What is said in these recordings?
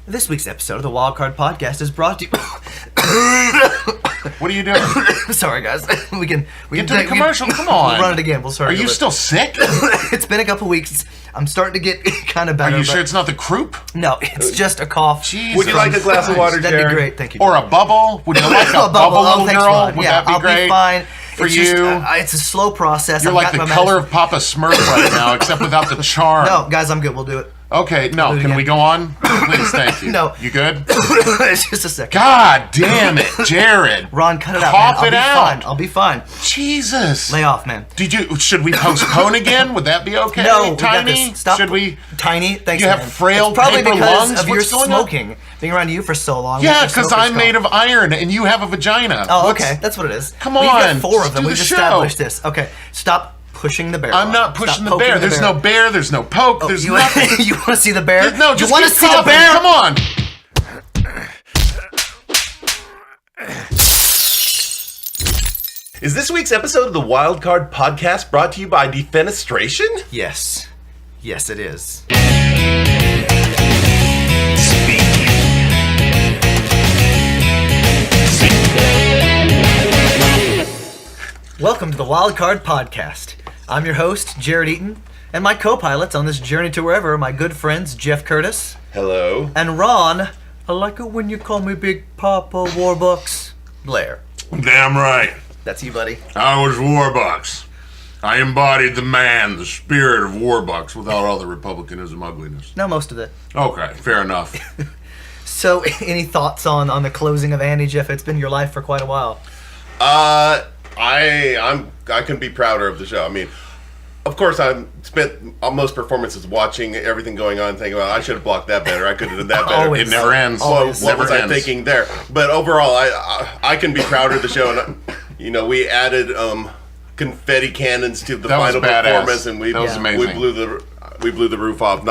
This week's episode of the Wildcard Podcast is brought to you... What are you doing? Sorry, guys. We can Get to the commercial. Come on. We'll run it again. We'll start. Are you still sick? It's been a couple weeks. I'm starting to get kind of better. Are you sure it's not the croup? No, it's just a cough. Jesus. Would you like a glass of water, That'd Jared? be great. Thank you. Or a bubble? Would you like a bubble, little thanks, girl? Ron. Would Yeah, that be I'll great? be fine. For it's you? Just, it's a slow process. You're like the color of Papa Smurf right now, except without the charm. No, guys, I'm good. We'll do it. Okay, no. Can we go on? Please, thank you. No. You good? It's just a second. God damn it, Jared. Ron, cut it out, Cough man. it out. I'll be fine. Jesus. Lay off, man. Should we postpone again? Would that be okay? No, Tiny? we got this. Stop. Should we? Tiny? Thanks, You have man. frail it's probably paper because lungs? of your What's going on? smoking. Being around you for so long. Yeah, because I'm made of iron and you have a vagina. Oh, okay. That's what it is. Come We've got on, 4 of just them. do We've the show. established this. Okay. Stop pushing the bear. I'm Ron. not pushing Stop the poking bear. There's no bear. There's no poke. Oh, there's you, nothing. You want to see the bear? No, just you want to keep see the coughing. bear? Come on. Is this week's episode of the Wildcard Podcast brought to you by defenestration? Yes. Yes, it is. Welcome to the Wildcard Podcast. I'm your host, Jared Eaton, and my co-pilots on this journey to wherever are my good friends, Jeff Curtis. Hello. And Ron, I like it when you call me Big Papa Warbucks, Blair. Damn right. That's you, buddy. I was Warbucks. I embodied the spirit of Warbucks without all the republicanism ugliness. No, most of it. Okay, fair enough. So, any thoughts on the closing of Annie, Jeff? It's been your life for quite a while. I couldn't be prouder of the show. I mean, of course, I spent most performances watching everything going on, thinking, well, I should have blocked that better. I could have done that better. Always. It never ends. What Never was I ends. thinking there? But overall, I can be prouder of the show. And we added confetti cannons to the That was final badass. performance, and That was amazing. we blew the roof off.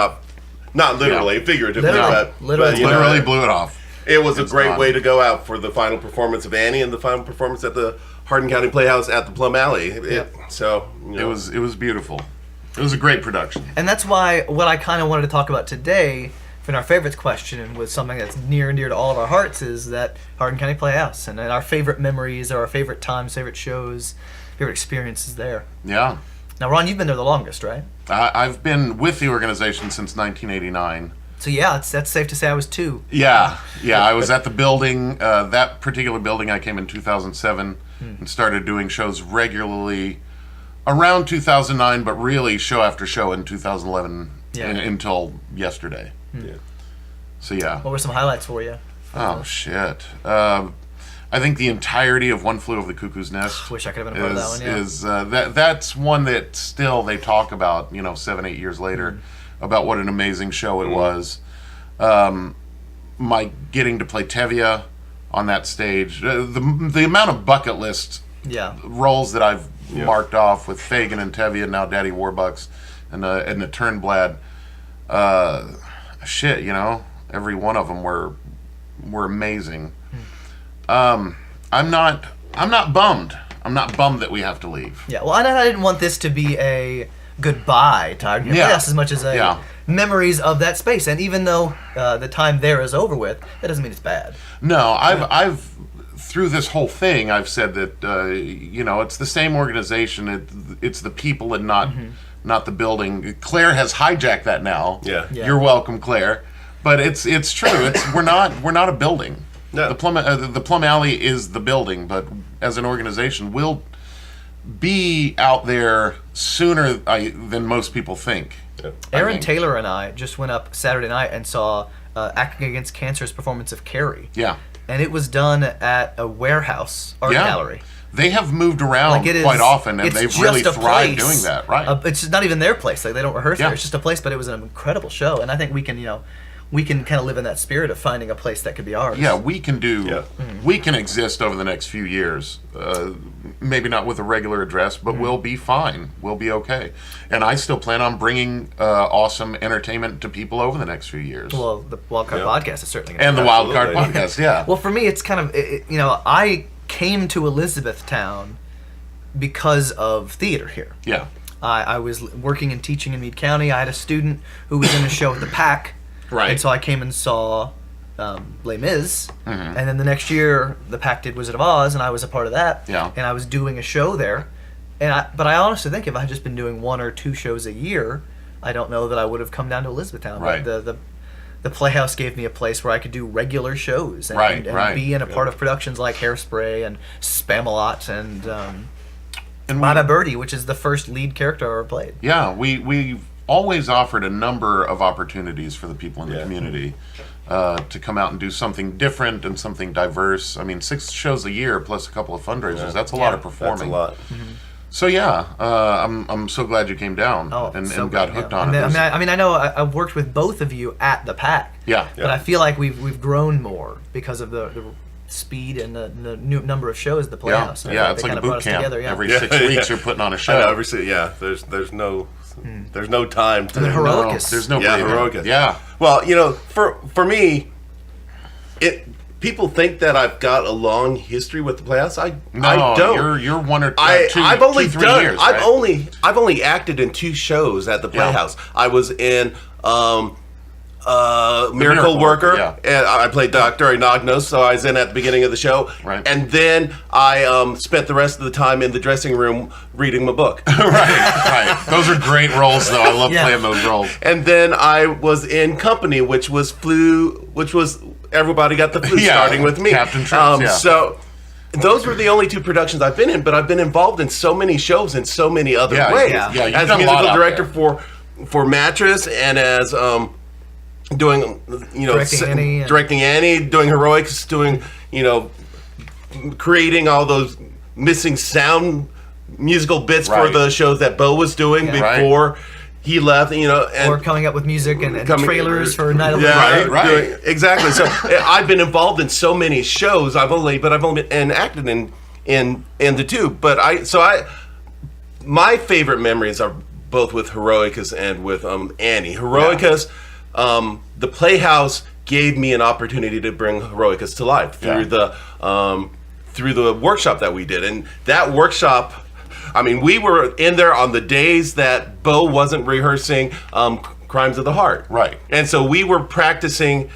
Not literally, figuratively, but Literally. Literally blew it off. it was a great gone. way to go out for the final performance of Annie and the final performance at the Hardin County Playhouse at the Plum Alley. Yep. It was beautiful. It was a great production. And that's why what I kind of wanted to talk about today, for our favorites question, and was something that's near and dear to all of our hearts, is that Hardin County Playhouse and our favorite memories, or our favorite times, favorite shows, favorite experiences there. Yeah. Now, Ron, you've been there the longest, right? I've been with the organization since 1989. So yeah, that's safe to say I was 2. Yeah. I was at the building, that particular building. I came in 2007 and started doing shows regularly around 2009, but really show after show in 2011 until yesterday. Yeah. So yeah. What were some highlights for you? Oh shit. I think the entirety of One Flew Over the Cuckoo's Nest. Wish I could have been a part of that one. Yeah. Is that's one that still they talk about, 7-8 years later, about what an amazing show it was. My getting to play Tevye on that stage, the amount of bucket list roles that I've marked off with Fagin and Tevye and now Daddy Warbucks and the Turnblad. Shit, every one of them were amazing. I'm not bummed. I'm not bummed that we have to leave. Yeah, well, I didn't want this to be a goodbye to Hardin County Playhouse as much as memories of that space. And even though the time there is over with, that doesn't mean it's bad. No, I've through this whole thing, I've said that it's the same organization. It's the people and not the building. Claire has hijacked that now. Yeah. You're welcome, Claire. But it's true. We're not a building. No. The Plum Alley is the building, but as an organization, we'll be out there sooner than most people think. Yeah. Aaron Taylor and I just went up Saturday night and saw Acting Against Cancer's performance of Carrie. Yeah. And it was done at a warehouse art gallery. They have moved around quite often, and they've really thrived doing that. Right. It's not even their place. Like, they don't rehearse there. Yeah. It's just a place, but it was an incredible show. And I think we can kind of live in that spirit of finding a place that could be ours. Yeah, we can we can exist over the next few years. Maybe not with a regular address, but we'll be fine. We'll be okay. And I still plan on bringing awesome entertainment to people over the next few years. Well, the Wildcard Podcast is certainly And the Wildcard Absolutely. Podcast, yeah. Well, for me, it's kind of, I came to Elizabethtown because of theater here. Yeah. I was working and teaching in Meade County. I had a student who was in a show at the PAC. Right. And so I came and saw Les Mis, and then the next year the Pack did Wizard of Oz, and I was a part of that. Yeah. And I was doing a show there, but I honestly think if I had just been doing 1 or 2 shows a year, I don't know that I would have come down to Elizabethtown. Right. But the Playhouse gave me a place where I could do regular shows and, Right, and right. be in a part of productions like Hairspray and Spam-A-Lot and And Mama Birdie, which is the first lead character I ever played. Yeah, we've always offered a number of opportunities for the people in the community to come out and do something different and something diverse. I mean, 6 shows a year plus a couple of fundraisers. That's a lot of performing. That's a lot. So I'm so glad you came down and so got good, hooked yeah. on it. I know I've worked with both of you at the Pack. Yeah. But I feel like we've grown more because of the speed and the new number of shows at the Playhouse. Yeah, They it's like kinda a boot brought us camp. together, yeah. Every 6 weeks you're putting on a show. I know, obviously, there's no time to And then Heroicus. There's no Yeah, breathing. Heroicus. Yeah. Well, for me, people think that I've got a long history with the Playhouse. I don't. You're 1 or 2, I've only 3 done. years, right? I've only acted in 2 shows at the Playhouse. I was in Miracle Miracle Worker, Worker, and I played Dr. Inagnos, so I was in at the beginning of the show. Right. And then I spent the rest of the time in the dressing room reading my book. right. Those are great roles, though. I love playing those roles. And then I was in Company, which was everybody got the flu starting with me. Captain Trips, So those were the only 2 productions I've been in, but I've been involved in so many shows in so many other ways. Yeah, you've as done a lot musical out director there. for Mattress, and as doing directing Annie, doing Heroics, doing creating all those missing sound musical bits for the shows that Bo was doing before he left, or coming up with music and trailers for Night of the Living. Right. Exactly. So I've been involved in so many shows. I've only been acted in the 2. But my favorite memories are both with Heroicus and with Annie. Heroicus, the Playhouse gave me an opportunity to bring Heroicus to life through the workshop that we did, and that workshop. I mean, we were in there on the days that Bo wasn't rehearsing Crimes of the Heart. Right. And so we were practicing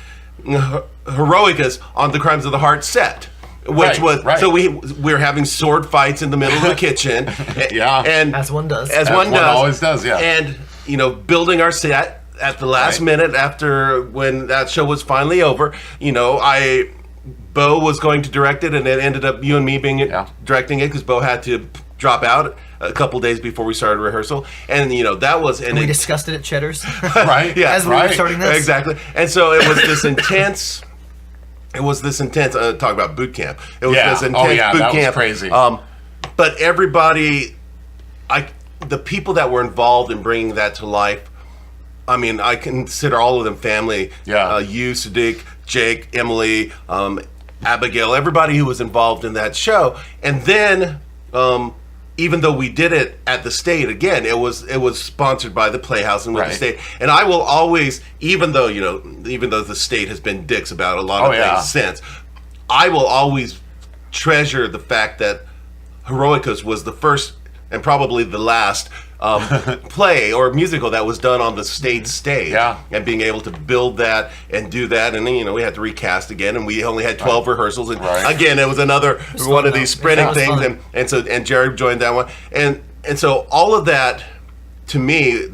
Heroicus on the Crimes of the Heart set. Which so we were having sword fights in the middle of the kitchen. And as one does. As one does. Always does, yeah. And, building our set at the last minute after when that show was finally over, Bo was going to direct it, and it ended up you and me being directing it because Bo had to drop out a couple days before we started rehearsal, and that was and we discussed it at Cheddar's, right? Yeah, as we were starting this, exactly. And so it was this intense. Talk about boot camp. It was this intense boot that camp. Was crazy. But everybody, the people that were involved in bringing that to life. I mean, I consider all of them family. Yeah. You, Sadiq, Jake, Emily, Abigail, everybody who was involved in that show, and then. Even though we did it at the State, again, it was sponsored by the Playhouse and with the State. And I will always, even though the State has been dicks about a lot of things since, I will always treasure the fact that Heroicus was the first and probably the last play or musical that was done on the State stage. Yeah. And being able to build that and do that, and then we had to recast again, and we only had 12 rehearsals, and again it was another one of these sprinting things, and Jared joined that one, and so all of that to me,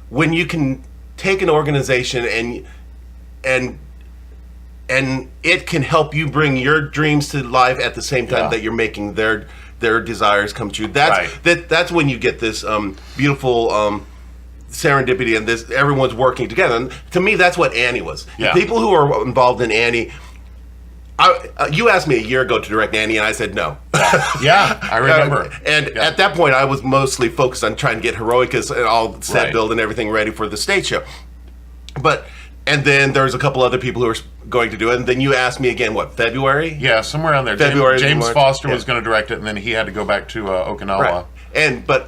when you can take an organization and it can help you bring your dreams to life at the same time that you're making their desires come true. That's when you get this beautiful serendipity, and this everyone's working together. And to me, that's what Annie was. Yeah. The people who are involved in Annie. You asked me a year ago to direct Annie, and I said no. Yeah, I remember. At that point, I was mostly focused on trying to get Heroicus and all set build and everything ready for the stage show. And then there's a couple other people who are going to do it. And then you asked me again, February? Yeah, somewhere around there. February. James Foster was going to direct it, and then he had to go back to Okinawa. Right.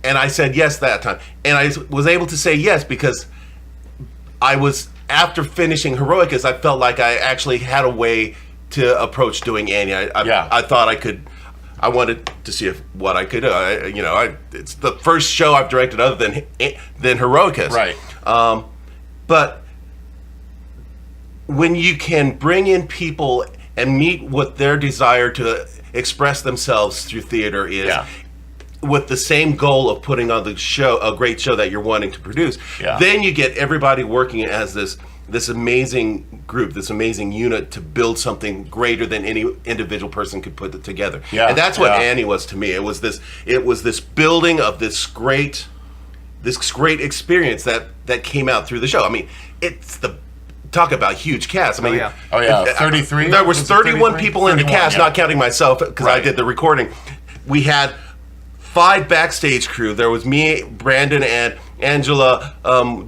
And I said yes that time. And I was able to say yes because after finishing Heroicus, I felt like I actually had a way to approach doing Annie. I thought I could. I wanted to see what I could do. It's the first show I've directed other than Heroicus. Right. But when you can bring in people and meet what their desire to express themselves through theater is, with the same goal of putting on the show, a great show that you're wanting to produce, then you get everybody working as this amazing group, this amazing unit to build something greater than any individual person could put it together. And that's what Annie was to me. It was this building of this great experience that came out through the show. I mean, talk about huge cast. I mean, 33. There was 31 people in the cast, not counting myself because I did the recording. We had 5 backstage crew. There was me, Brandon, and Angela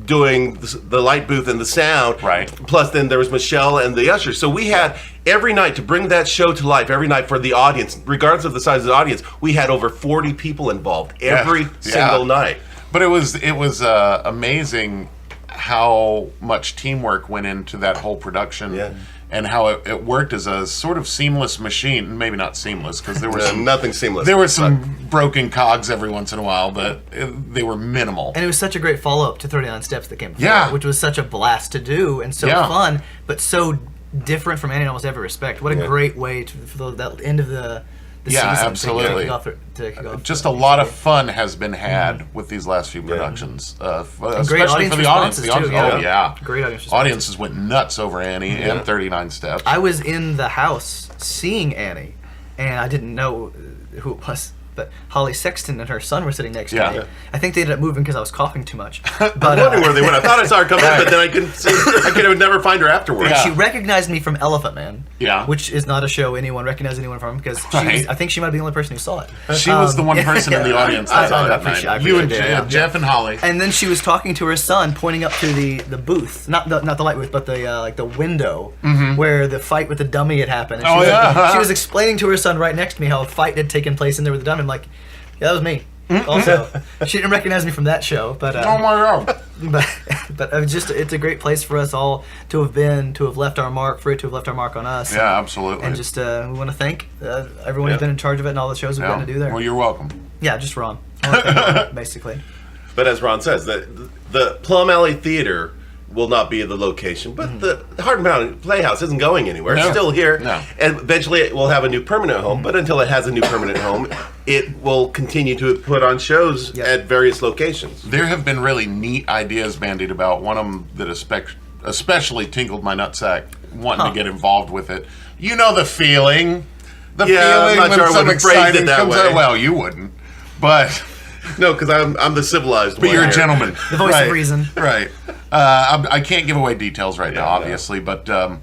doing the light booth and the sound. Right. Plus, then there was Michelle and the ushers. So we had every night to bring that show to life. Every night for the audience, regardless of the size of the audience, we had over 40 people involved every single night. But it was amazing how much teamwork went into that whole production. And how it worked as a sort of seamless machine. Maybe not seamless, because there was nothing seamless. There were some broken cogs every once in a while, but they were minimal. And it was such a great follow-up to 39 Steps that came before, which was such a blast to do and so fun, but so different from Annie in almost every respect. What a great way for that end of the season. Absolutely. To kick off Just a lot of fun has been had with these last few productions, especially audience for the audience. responses, too, Great audience responses. Audiences went nuts over Annie and 39 Steps. I was in the house seeing Annie, and I didn't know who it was, but Holly Sexton and her son were sitting next to me. I think they ended up moving because I was coughing too much. But I wondered where they went. I thought I saw her come in, but then I couldn't see. I could never find her afterwards. She recognized me from Elephant Man, which is not a show anyone recognized anyone from, because I think she might be the only person who saw it. She was the one person in the audience that saw that night. You and Jeff and Holly. And then she was talking to her son, pointing up to the booth, not the light booth, but the window where the fight with the dummy had happened. And she was explaining to her son right next to me how a fight had taken place in there with the dummy. I'm like, yeah, that was me. Also, she didn't recognize me from that show, but oh my god! But it's a great place for us all to have left our mark, for it to have left our mark on us. Yeah, absolutely. And just we want to thank everyone who's been in charge of it and all the shows we've gotten to do there. Well, you're welcome. Yeah, just Ron, basically. But as Ron says, the Plum Alley Theater will not be the location, but the Hardin County Playhouse isn't going anywhere. It's still here. And eventually it will have a new permanent home, but until it has a new permanent home, it will continue to put on shows at various locations. There have been really neat ideas bandied about. One of them that especially tingled my nutsack, wanting to get involved with it. You know the feeling. The feeling I'm not when sure I some would have phrased exciting it that comes way. out. Well, you wouldn't. But... No, because I'm the civilized one. But you're a here. gentleman. The voice of reason. Right. I can't give away details right now, obviously, but the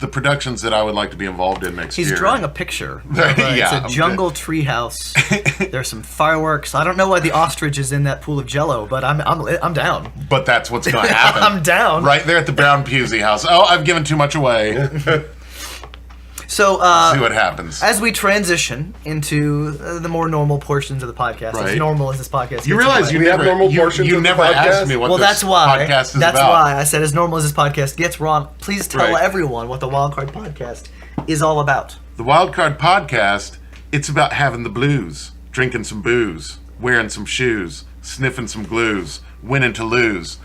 productions that I would like to be involved in next year. He's drawing a picture. It's a jungle treehouse. There's some fireworks. I don't know why the ostrich is in that pool of Jello, but I'm down. But that's what's going to happen. I'm down. Right there at the Brown Pusey house. Oh, I've given too much away. So, see what happens. As we transition into the more normal portions of the podcast, as normal as this podcast gets. You realize you never asked me what this podcast is about. That's why I said as normal as this podcast gets. Ron, please tell everyone what the Wildcard Podcast is all about. The Wildcard Podcast, it's about having the blues, drinking some booze, wearing some shoes, sniffing some glues, winning to lose,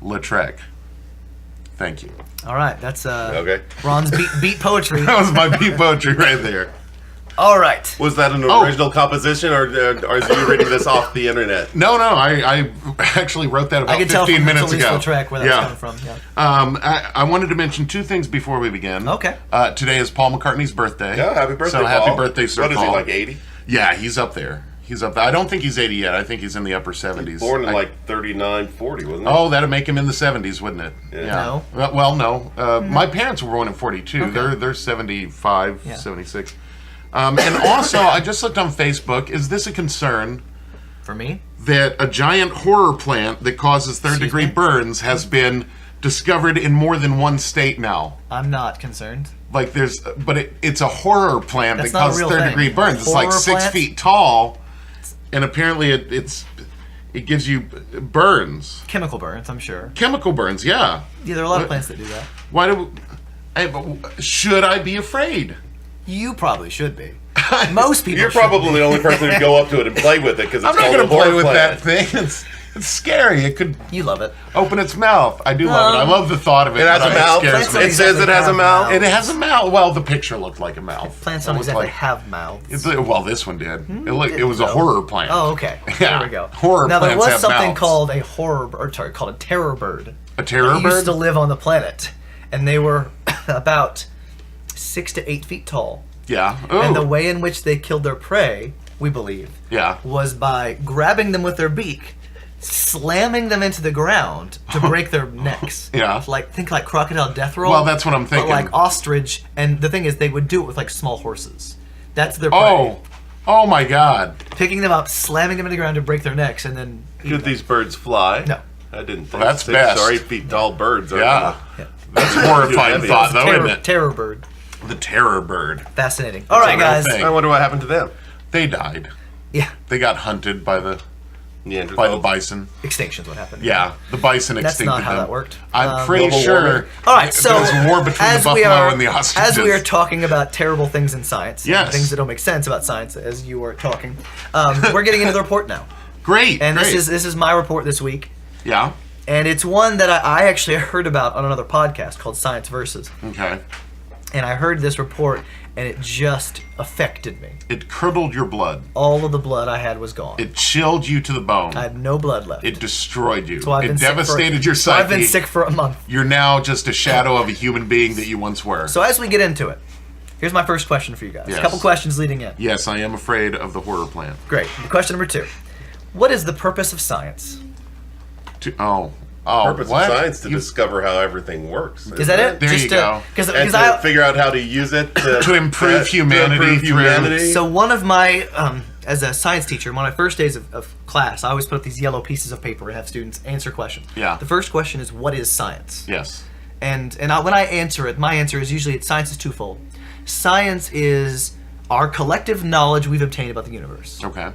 Lautrec. Thank you. All right, that's okay. Ron's beat poetry. That was my beat poetry right there. All right. Was that an original composition, or is you reading this off the internet? No, I actually wrote that about 15 minutes ago. Track where that's coming from. I wanted to mention two things before we begin. Okay. Today is Paul McCartney's birthday. Yeah, happy birthday, So happy Paul. birthday, Sir Paul. What is he, like 80? Yeah, he's up there. I don't think he's 80 yet. I think he's in the upper 70s. Born in like 39, 40, wasn't he? Oh, that'd make him in the 70s, wouldn't it? Yeah. No. Well, no. My parents were born in 42. Okay. They're 75, 76. And also, I just looked on Facebook. Is this a concern? For me? That a giant horror plant that causes third-degree burns has been discovered in more than one state now. I'm not concerned. But it's a horror plant that causes third-degree burns. It's Horror like 6 feet tall, and apparently it gives you burns. Chemical burns, I'm sure. Chemical burns, yeah. Yeah, there are a lot of plants that do that. Should I be afraid? You probably should be. Most people. You're probably the only person who'd go up to it and play with it because it's I'm not going to play with that thing. It's scary. It could You love it. open its mouth. I do love it. I love the thought of it. It has but a mouth. scares me. It says it has a mouth. It has a mouth. Well, the picture looked like a mouth. Plants It don't looked exactly like- have mouths. Well, this one did. It was a though. horror plant. Oh, okay. Yeah. There we go. Horror now there plants was have something mouths. called called a terror bird. A terror that bird? used to live on the planet, and they were about 6 to 8 feet tall. Yeah. Ooh. And the way in which they killed their prey, we believe, Yeah. was by grabbing them with their beak, slamming them into the ground to break their necks. Yeah. Think like crocodile death roll. Well, that's what I'm thinking. But like ostrich, and the thing is, they would do it with like small horses. That's their prey. Oh my God. Picking them up, slamming them into the ground to break their necks, and then Could these birds fly? No. I didn't think. That's 6 best. or 8 feet tall birds. Are Yeah. Yeah. That's a horrifying Heavy. thought, though, terror, isn't it? terror bird. The terror bird. Fascinating. All right, a real guys. thing. I wonder what happened to them. They died. Yeah, They got hunted by the Neanderthals. bison. extinction's what happened. Yeah, the bison That's extincted not how them. that worked. I'm pretty global sure. warming. All right, so there was a war between the buffalo and the ostriches. as we are talking about terrible things in science, Yes. things that don't make sense about science, as you were talking, we're getting into the report now, Great. and great. this is my report this week, Yeah. and it's one that I actually heard about on another podcast called Science Versus, Okay. and I heard this report, and it just affected me. It curdled your blood. All of the blood I had was gone. It chilled you to the bone. I had no blood left. It destroyed you. So I've It been sick for- devastated your so psyche. I've been sick for a month. You're now just a shadow of a human being that you once were. So as we get into it, here's my first question for you guys. Yes. A couple questions leading in. Yes, I am afraid of the horror plant. Great. Question number 2. What is the purpose of science? Purpose what? of science to You- discover how everything works. Is that it? There you go. Because And to figure out how to use it to improve humanity To improve through- humanity. So one of my, as a science teacher, one of my first days of class, I always put up these yellow pieces of paper and have students answer questions. Yeah. The first question is, what is science? Yes. And when I answer it, my answer is usually science is twofold. Science is our collective knowledge we've obtained about the universe. Okay.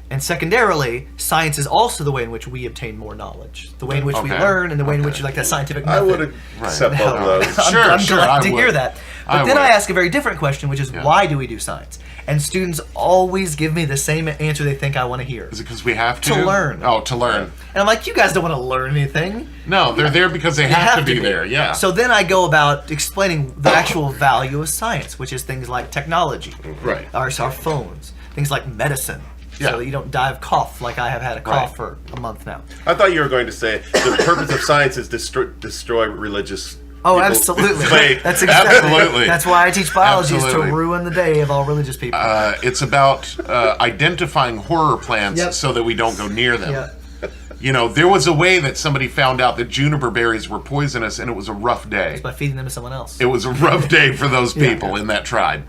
And secondarily, science is also the way in which we obtain more knowledge. The way in which we Okay. learn and the way in Okay. which, like that scientific I method. would accept both of those. I'm, Sure, I'm sure, glad I to would. hear that. But I then would. I ask a very different question, which is Yeah. why do we do science? And students always give me the same answer they think I want to hear. Is it because we have to? To learn. Oh, to learn. And I'm like, you guys don't want to learn anything. No, they're there because they have to be there. Yeah. So then I go about explaining the actual value of science, which is things like technology, Right. our phones, things like medicine, Yeah. so that you don't die of cough like I have had a cough Right. for a month now. I thought you were going to say the purpose of science is destroy religious. Oh, people. absolutely. Faith. That's exactly. Absolutely. That's why I teach biology is to Absolutely. ruin the day of all religious people. It's about identifying horror plants Yep. so that we don't go near them. Yeah. You know, there was a way that somebody found out that juniper berries were poisonous, and it was a rough day. By feeding them to someone else. It was a rough day for those people in that tribe.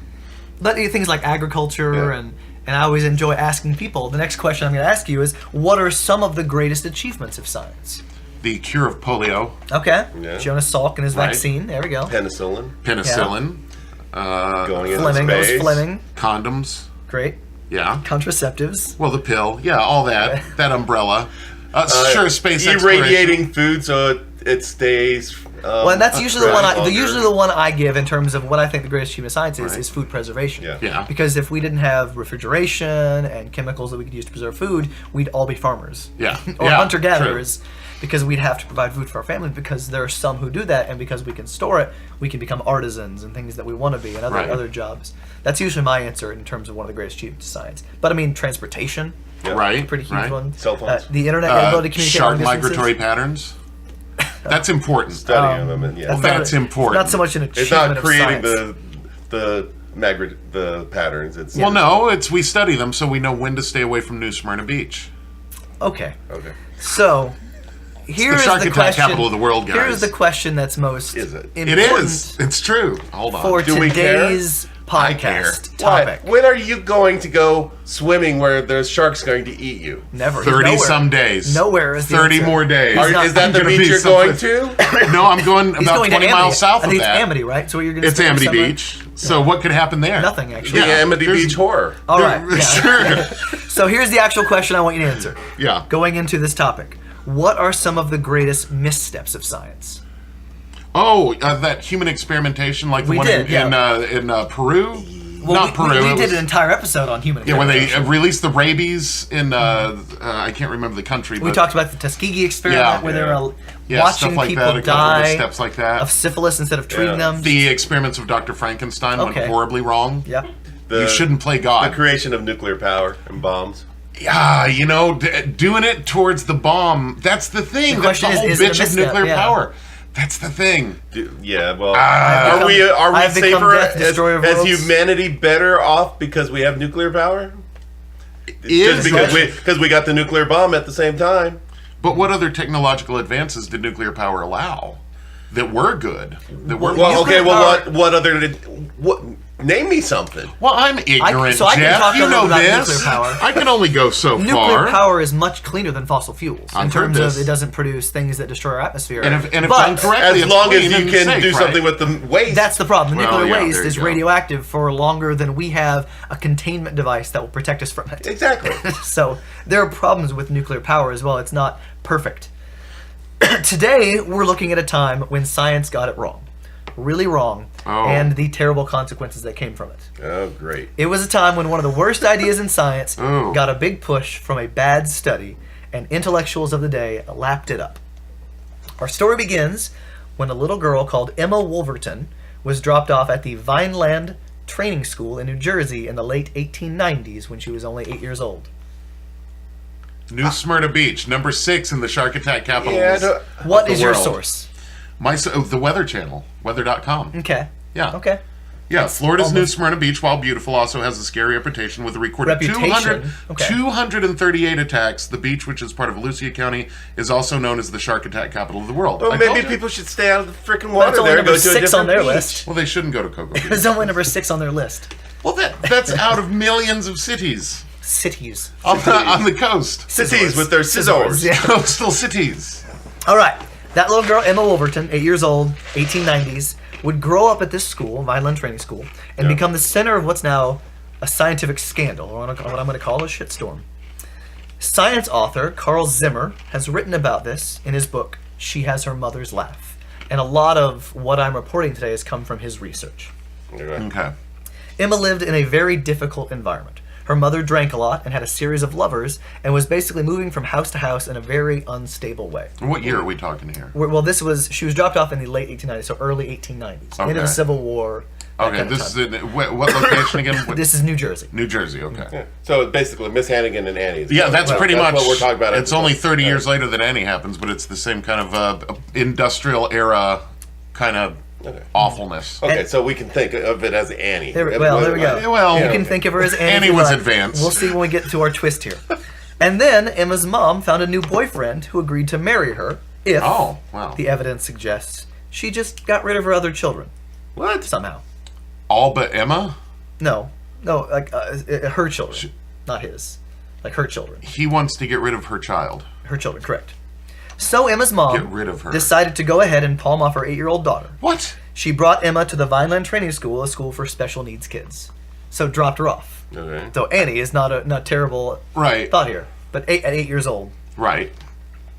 But things like agriculture and I always enjoy asking people. The next question I'm going to ask you is, what are some of the greatest achievements of science? The cure of polio, Okay. Yeah. Jonas Salk and his Right. vaccine. There we go. Penicillin penicillin, going into Fleming. Those space. Fleming. condoms, Great. yeah. Contraceptives. Well, the pill, yeah, all that. That umbrella. Sure, space exploration. irradiating food so it stays. Well, and that's usually the one. longer. Usually the one I give in terms of what I think the greatest achievement of science is, Right. is food preservation. Yeah. Yeah. Because if we didn't have refrigeration and chemicals that we could use to preserve food, we'd all be farmers. Yeah. or Yeah, hunter gatherers. Because we'd have to provide food for our family. Because there are some who do that, and because we can store it, we can become artisans and things that we want to be, and Right. other jobs. That's usually my answer in terms of one of the greatest achievements of science. But I mean, transportation, Yeah. Right. pretty huge right. one. Cell phones. The internet, the ability to communicate Shark long distances. migratory patterns. That's important. Studying them, and yeah. That's important. Not so much an achievement It's not of creating science. the patterns. It's Well, no, it's we study them so we know when to stay away from New Smyrna Beach. Okay. okay. So, here the is shark the attack question. capital of the world, guys. Here's the question that's most Is it? important It is. It's true. Hold on. for Do we care? today's I care. podcast topic. What? When are you going to go swimming where there's sharks going to eat you? Never. 30 Nowhere. some days. Nowhere is the 30 answer. more days. He's not- Is that the gonna beach be you're going to? No, I'm going He's about going 20 to miles Amity. south I of think that. it's Amity, right? So what you're going to It's Amity Beach. So what could happen there? Nothing, actually. The Yeah. Amity There's- Beach horror. All right. Yeah. Sure. So here's the actual question I want you to answer. Yeah. Going into this topic, what are some of the greatest missteps of science? Oh, that human experimentation like the We one did, in yeah. Peru? not Peru. We did an entire episode on human Yeah, when they experimentation. released the rabies in, I can't remember the country. We but talked about the Tuskegee experiment where they were watching stuff like people that, a couple of die steps like that. of syphilis instead of treating them. The experiments of Dr. Frankenstein went Okay. horribly wrong. Yeah. You shouldn't play God. The creation of nuclear power and bombs. Yeah, doing it towards the bomb. That's the thing. The That's the question whole is it a bitch of misstep? nuclear Yeah. power. That's the thing. Yeah, well, I've are we become safer death, destroyer of as worlds. humanity better off because we have nuclear power? Is Just because we got the nuclear bomb at the same time. But what other technological advances did nuclear power allow that were good? That were Well, okay, well, power- what other name me something. Well, I'm ignorant, so I can Jeff. talk a You know little about this. nuclear power. I can only go so Nuclear far. power is much cleaner than fossil fuels in I've terms heard of this. it doesn't produce things that destroy our atmosphere. And if but done correctly, As it's long as clean you and can safe, do right? something with the waste. that's the problem. The Well, nuclear yeah, waste there you is go. radioactive for longer than we have a containment device that will protect us from it. Exactly. So there are problems with nuclear power as well. It's not perfect. Today, we're looking at a time when science got it wrong. Really wrong. Oh. And the terrible consequences that came from it. Oh, great. It was a time when one of the worst ideas in science Ooh. got a big push from a bad study, and intellectuals of the day lapped it up. Our story begins when a little girl called Emma Wolverton was dropped off at the Vineland Training School in New Jersey in the late 1890s when she was only 8 years old. New Smyrna Beach, number 6 in the shark attack capitals. Yeah, What the is your world. source? The Weather Channel, weather.com. Okay. Yeah. Okay. Yeah, Florida's New almost- Smyrna Beach, while beautiful, also has a scary reputation with a recorded Reputation? Okay. 238 attacks. The beach, which is part of Lucia County, is also known as the shark attack capital of the world. Well, I maybe told you. people should stay out of the freaking But water it's only there. number Go to a 6 on different their beach. list. Well, they shouldn't go to Cocoa Beach. It's only number 6 on their list. Well, that's out of millions of cities Cities. on the coast. Cities with their scissors. Yeah. Coastal cities. All right. That little girl, Emma Wolverton, 8 years old, 1890s, would grow up at this school, Vineland Training School, and become the center of what's now a scientific scandal, or what I'm going to call a shitstorm. Science author Carl Zimmer has written about this in his book, She Has Her Mother's Laugh. And a lot of what I'm reporting today has come from his research. Okay. Emma lived in a very difficult environment. Her mother drank a lot and had a series of lovers and was basically moving from house to house in a very unstable way. What year are we talking here? Well, she was dropped off in the late 1890s, so early 1890s. End of Okay. the Civil War. that Okay, kind of this time. is in what location again? What- This is New Jersey. New Jersey, okay. Yeah. So basically, Miss Hannigan and Annie. Yeah, that's pretty much what we're talking about. It's only 30 years later that Annie happens, but it's the same kind of industrial era kind of awfulness. Okay, so we can think of it as Annie. There we go. Well, You can think of her as Annie. Annie if you was like. advanced. We'll see when we get to our twist here. And then Emma's mom found a new boyfriend who agreed to marry her if, Oh, wow. the evidence suggests, she just got rid of her other children What? somehow. All but Emma? No, like her children, not his. Like her children. He wants to get rid of her child. Her children, correct. So Emma's mom Get rid of her. decided to go ahead and palm off her 8-year-old daughter. What? She brought Emma to the Vineland Training School, a school for special needs kids. So dropped her off. Okay. So Annie is not a terrible Right. thought here, but at 8 years old. Right.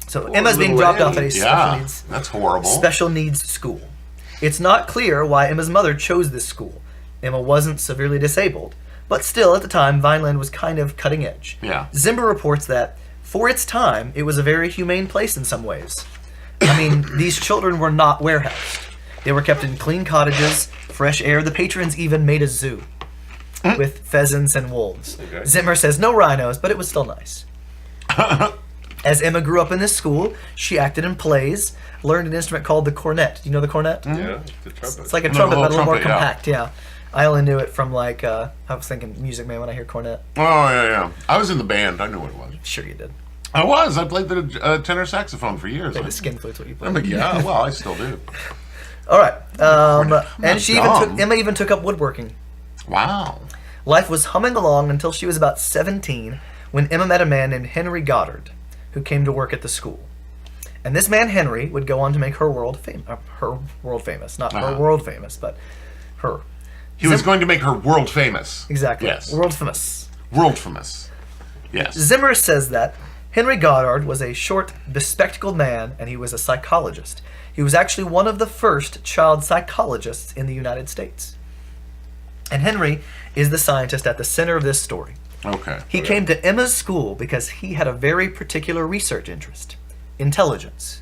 So Emma's being little dropped off at a Annie. Yeah. That's horrible. special needs school. It's not clear why Emma's mother chose this school. Emma wasn't severely disabled, but still at the time Vineland was kind of cutting edge. Yeah. Zimmer reports that for its time it was a very humane place in some ways. I mean, these children were not warehoused. They were kept in clean cottages, fresh air. The patrons even made a zoo with pheasants and wolves. Okay. Zimmer says no rhinos, but it was still nice. As Emma grew up in this school, she acted in plays, learned an instrument called the cornet. Do you know the cornet? Yeah, the trumpet. It's like a The trumpet, little but a little more trumpet, yeah. compact, yeah. I only knew it from like, I was thinking Music Man when I hear cornet. Oh, yeah. I was in the band. I knew what it was. Sure you did. I was. I played the tenor saxophone for years. The skin flute's what you play. I'm like, yeah, well, I still do. All right. not And dumb. Emma even took up woodworking. Wow. Life was humming along until she was about 17 when Emma met a man named Henry Goddard who came to work at the school. And this man, Henry, would go on to make her world famous. Not her world famous, but her. He was going to make her world famous. Exactly. Yes. World famous. World famous. Yes. Zimmer says that Henry Goddard was a short, bespectacled man, and he was a psychologist. He was actually one of the first child psychologists in the United States. And Henry is the scientist at the center of this story. Okay. He came to Emma's school because he had a very particular research interest: intelligence.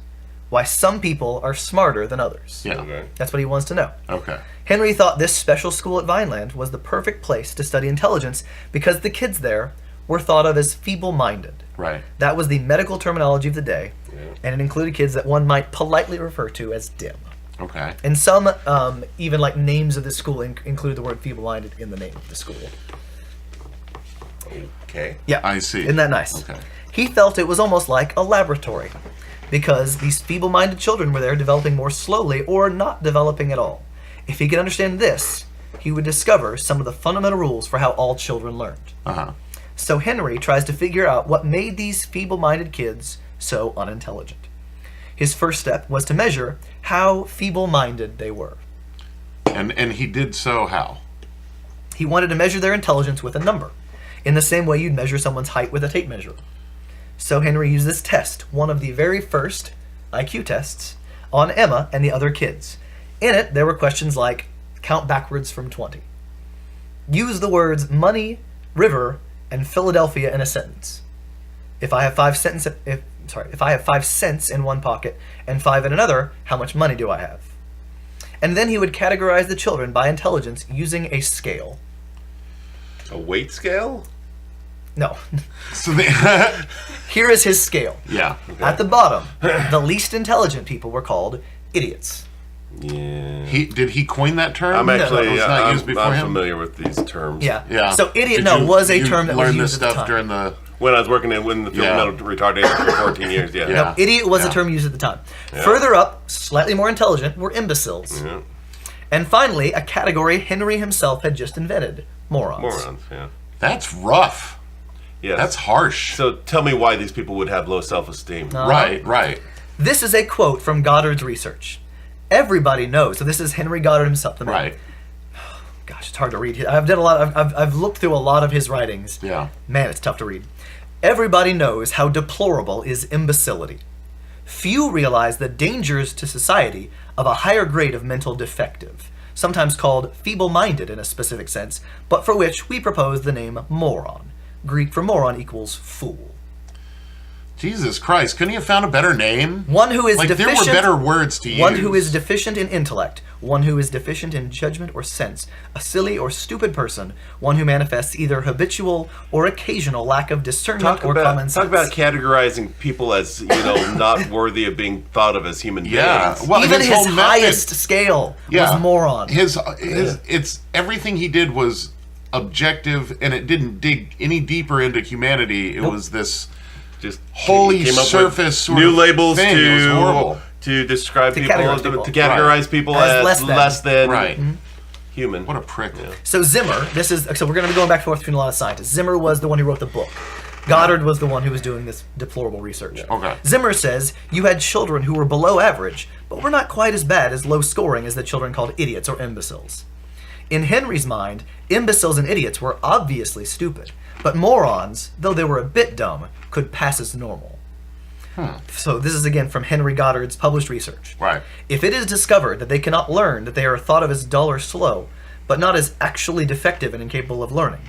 Why some people are smarter than others. Yeah. Okay. That's what he wants to know. Okay. Henry thought this special school at Vineland was the perfect place to study intelligence because the kids there were thought of as feeble-minded. Right. That was the medical terminology of the day, and it included kids that one might politely refer to as dim. Okay. And some, even like names of the school include the word feeble-minded in the name of the school. Okay. Yeah. I see. Isn't that nice? Okay. He felt it was almost like a laboratory, because these feeble-minded children were there developing more slowly or not developing at all. If he could understand this, he would discover some of the fundamental rules for how all children learned. Uh-huh. So Henry tries to figure out what made these feeble-minded kids so unintelligent. His first step was to measure how feeble-minded they were. And he did so how? He wanted to measure their intelligence with a number, in the same way you'd measure someone's height with a tape measure. So Henry used this test, one of the very first IQ tests, on Emma and the other kids. In it, there were questions like, count backwards from 20. Use the words money, river, and Philadelphia in a sentence. If I have 5 cents in one pocket and 5 in another, how much money do I have? And then he would categorize the children by intelligence using a scale. A weight scale? No. So Here is his scale. yeah. At the bottom, the least intelligent people were called idiots. Yeah. Did he coin that term? I'm actually was not used before I'm him? familiar with these terms. Yeah. Yeah. So idiot, Did was a you term that was learn used this at the stuff time. during the. When I was working in the field of mental retardation for 14 years, yeah. Yeah. Idiot was Yeah. a term used at the time. Further up, slightly more intelligent, were imbeciles. Yeah. And finally, a category Henry himself had just invented: morons. Morons, yeah. That's rough. Yes. That's harsh. So tell me why these people would have low self-esteem. Right. This is a quote from Goddard's research. Everybody knows. So this is Henry Goddard himself. Right. Gosh, it's hard to read. I've looked through a lot of his writings. Yeah. Man, it's tough to read. Everybody knows how deplorable is imbecility. Few realize the dangers to society of a higher grade of mental defective, sometimes called feeble-minded in a specific sense, but for which we propose the name moron. Greek for moron equals fool. Jesus Christ, couldn't you have found a better name? One who is Like, there deficient. were better words to use. One who is deficient in intellect. One who is deficient in judgment or sense. A silly or stupid person. One who manifests either habitual or occasional lack of discernment or common sense. Talk about categorizing people as, not worthy of being thought of as human Yeah. beings. Well, Even his his whole method- highest scale was moron. It's everything he did was objective, and it didn't dig any deeper into humanity. It was this Just holy came up with surface sort new of labels thing. It was horrible. to describe people, categorize to categorize people As as less less than. than, Right. human. What a prick. So Zimmer, so we're going to be going back and forth between a lot of scientists. Zimmer was the one who wrote the book. Goddard was the one who was doing this deplorable research. Okay. Zimmer says you had children who were below average, but were not quite as bad as low scoring as the children called idiots or imbeciles. In Henry's mind, imbeciles and idiots were obviously stupid, but morons, though they were a bit dumb, could pass as normal. So this is again from Henry Goddard's published research. Right. If it is discovered that they cannot learn, that they are thought of as dull or slow, but not as actually defective and incapable of learning,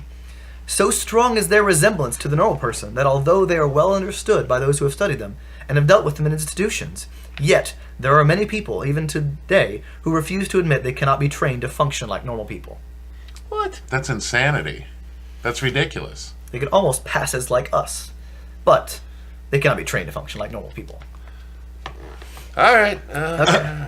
so strong is their resemblance to the normal person that although they are well understood by those who have studied them and have dealt with them in institutions, yet there are many people, even today, who refuse to admit they cannot be trained to function like normal people. What? That's insanity. That's ridiculous. They could almost pass as like us, but they cannot be trained to function like normal people. All right. Okay.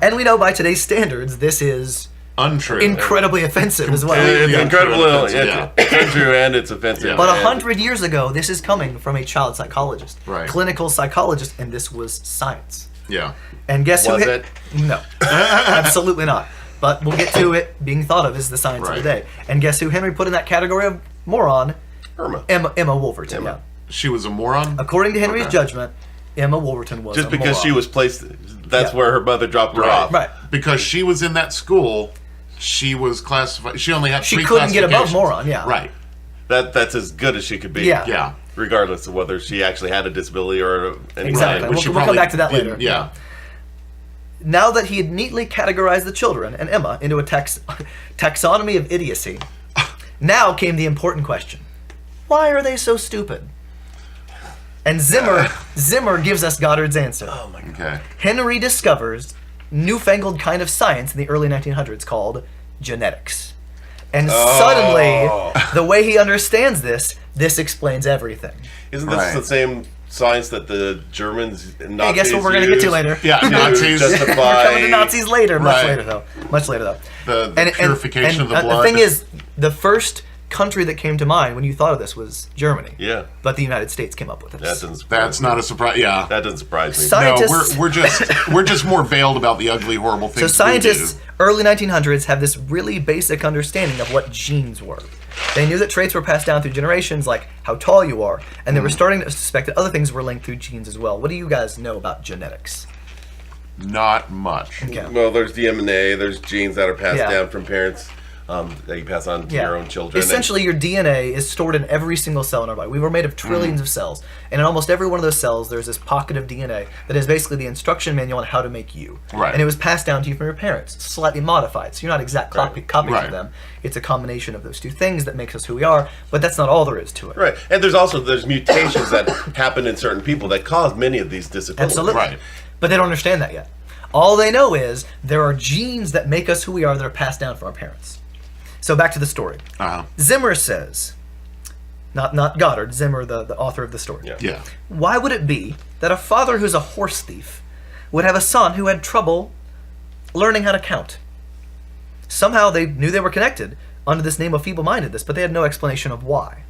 And we know by today's standards, this is Untrue. incredibly offensive as well. It's Yeah, incredible. true, It's yeah. untrue and it's offensive. Yeah. But and- 100 years ago, this is coming from a child psychologist, Right. clinical psychologist, and this was science. Yeah. And guess who Was hit? it? No, absolutely not. But we'll get to it being thought of as the science of the Right. day. And guess who Henry put in that category of moron? Irma. Emma Wolverton. Emma. Yeah. She was a moron? According to Henry's Okay. judgment, Emma Wolverton was Just a because moron. she was placed, that's Yeah. where her mother dropped her Right. off. right. Because she was in that school, she was classified. She only had She three couldn't get above classifications. moron. Yeah. Right. That's as good as she could be. Yeah. Yeah. Regardless of whether she actually had a disability or anything. Exactly. Which she We'll come probably back to that didn't. later. Yeah. now that he had neatly categorized the children and Emma into a taxonomy of idiocy, now came the important question. Why are they so stupid? And Zimmer gives us Goddard's answer. Oh my God. Okay. Henry discovers newfangled kind of science in the early 1900s called genetics. And suddenly, the way he understands this explains everything. Isn't this the same science that the Germans and Nazis Hey, guess what we're going to get to later? Yeah, Nazis. We're coming to Nazis later. Much later, though. The purification of the blood. The thing is, the first country that came to mind when you thought of this was Germany. Yeah. But the United States came up with it. That doesn't surprise That's not a surprise. Yeah. That doesn't surprise me. Scientists, No, we're just more veiled about the ugly, horrible things. So scientists, early 1900s, have this really basic understanding of what genes were. They knew that traits were passed down through generations, like how tall you are, and they were starting to suspect that other things were linked through genes as well. What do you guys know about genetics? Not much. Okay. Well, there's DNA. There's genes that are passed Yeah. down from parents that you pass on to your own children. Essentially, your DNA is stored in every single cell in our body. We were made of trillions of cells, and in almost every one of those cells, there's this pocket of DNA that is basically the instruction manual on how to make you. Right. And it was passed down to you from your parents, slightly modified. So you're not exact copies Right. of them. It's a combination of those two things that makes us who we are, but that's not all there is to it. Right, and there's mutations that happen in certain people that cause many of these disabilities. Absolutely. Right. But they don't understand that yet. All they know is there are genes that make us who we are that are passed down from our parents. So back to the story. Uh-huh. Zimmer says, not Goddard, Zimmer, the author of the story. Yeah. Why would it be that a father who's a horse thief would have a son who had trouble learning how to count? Somehow they knew they were connected under this name of feeble-mindedness, but they had no explanation of why.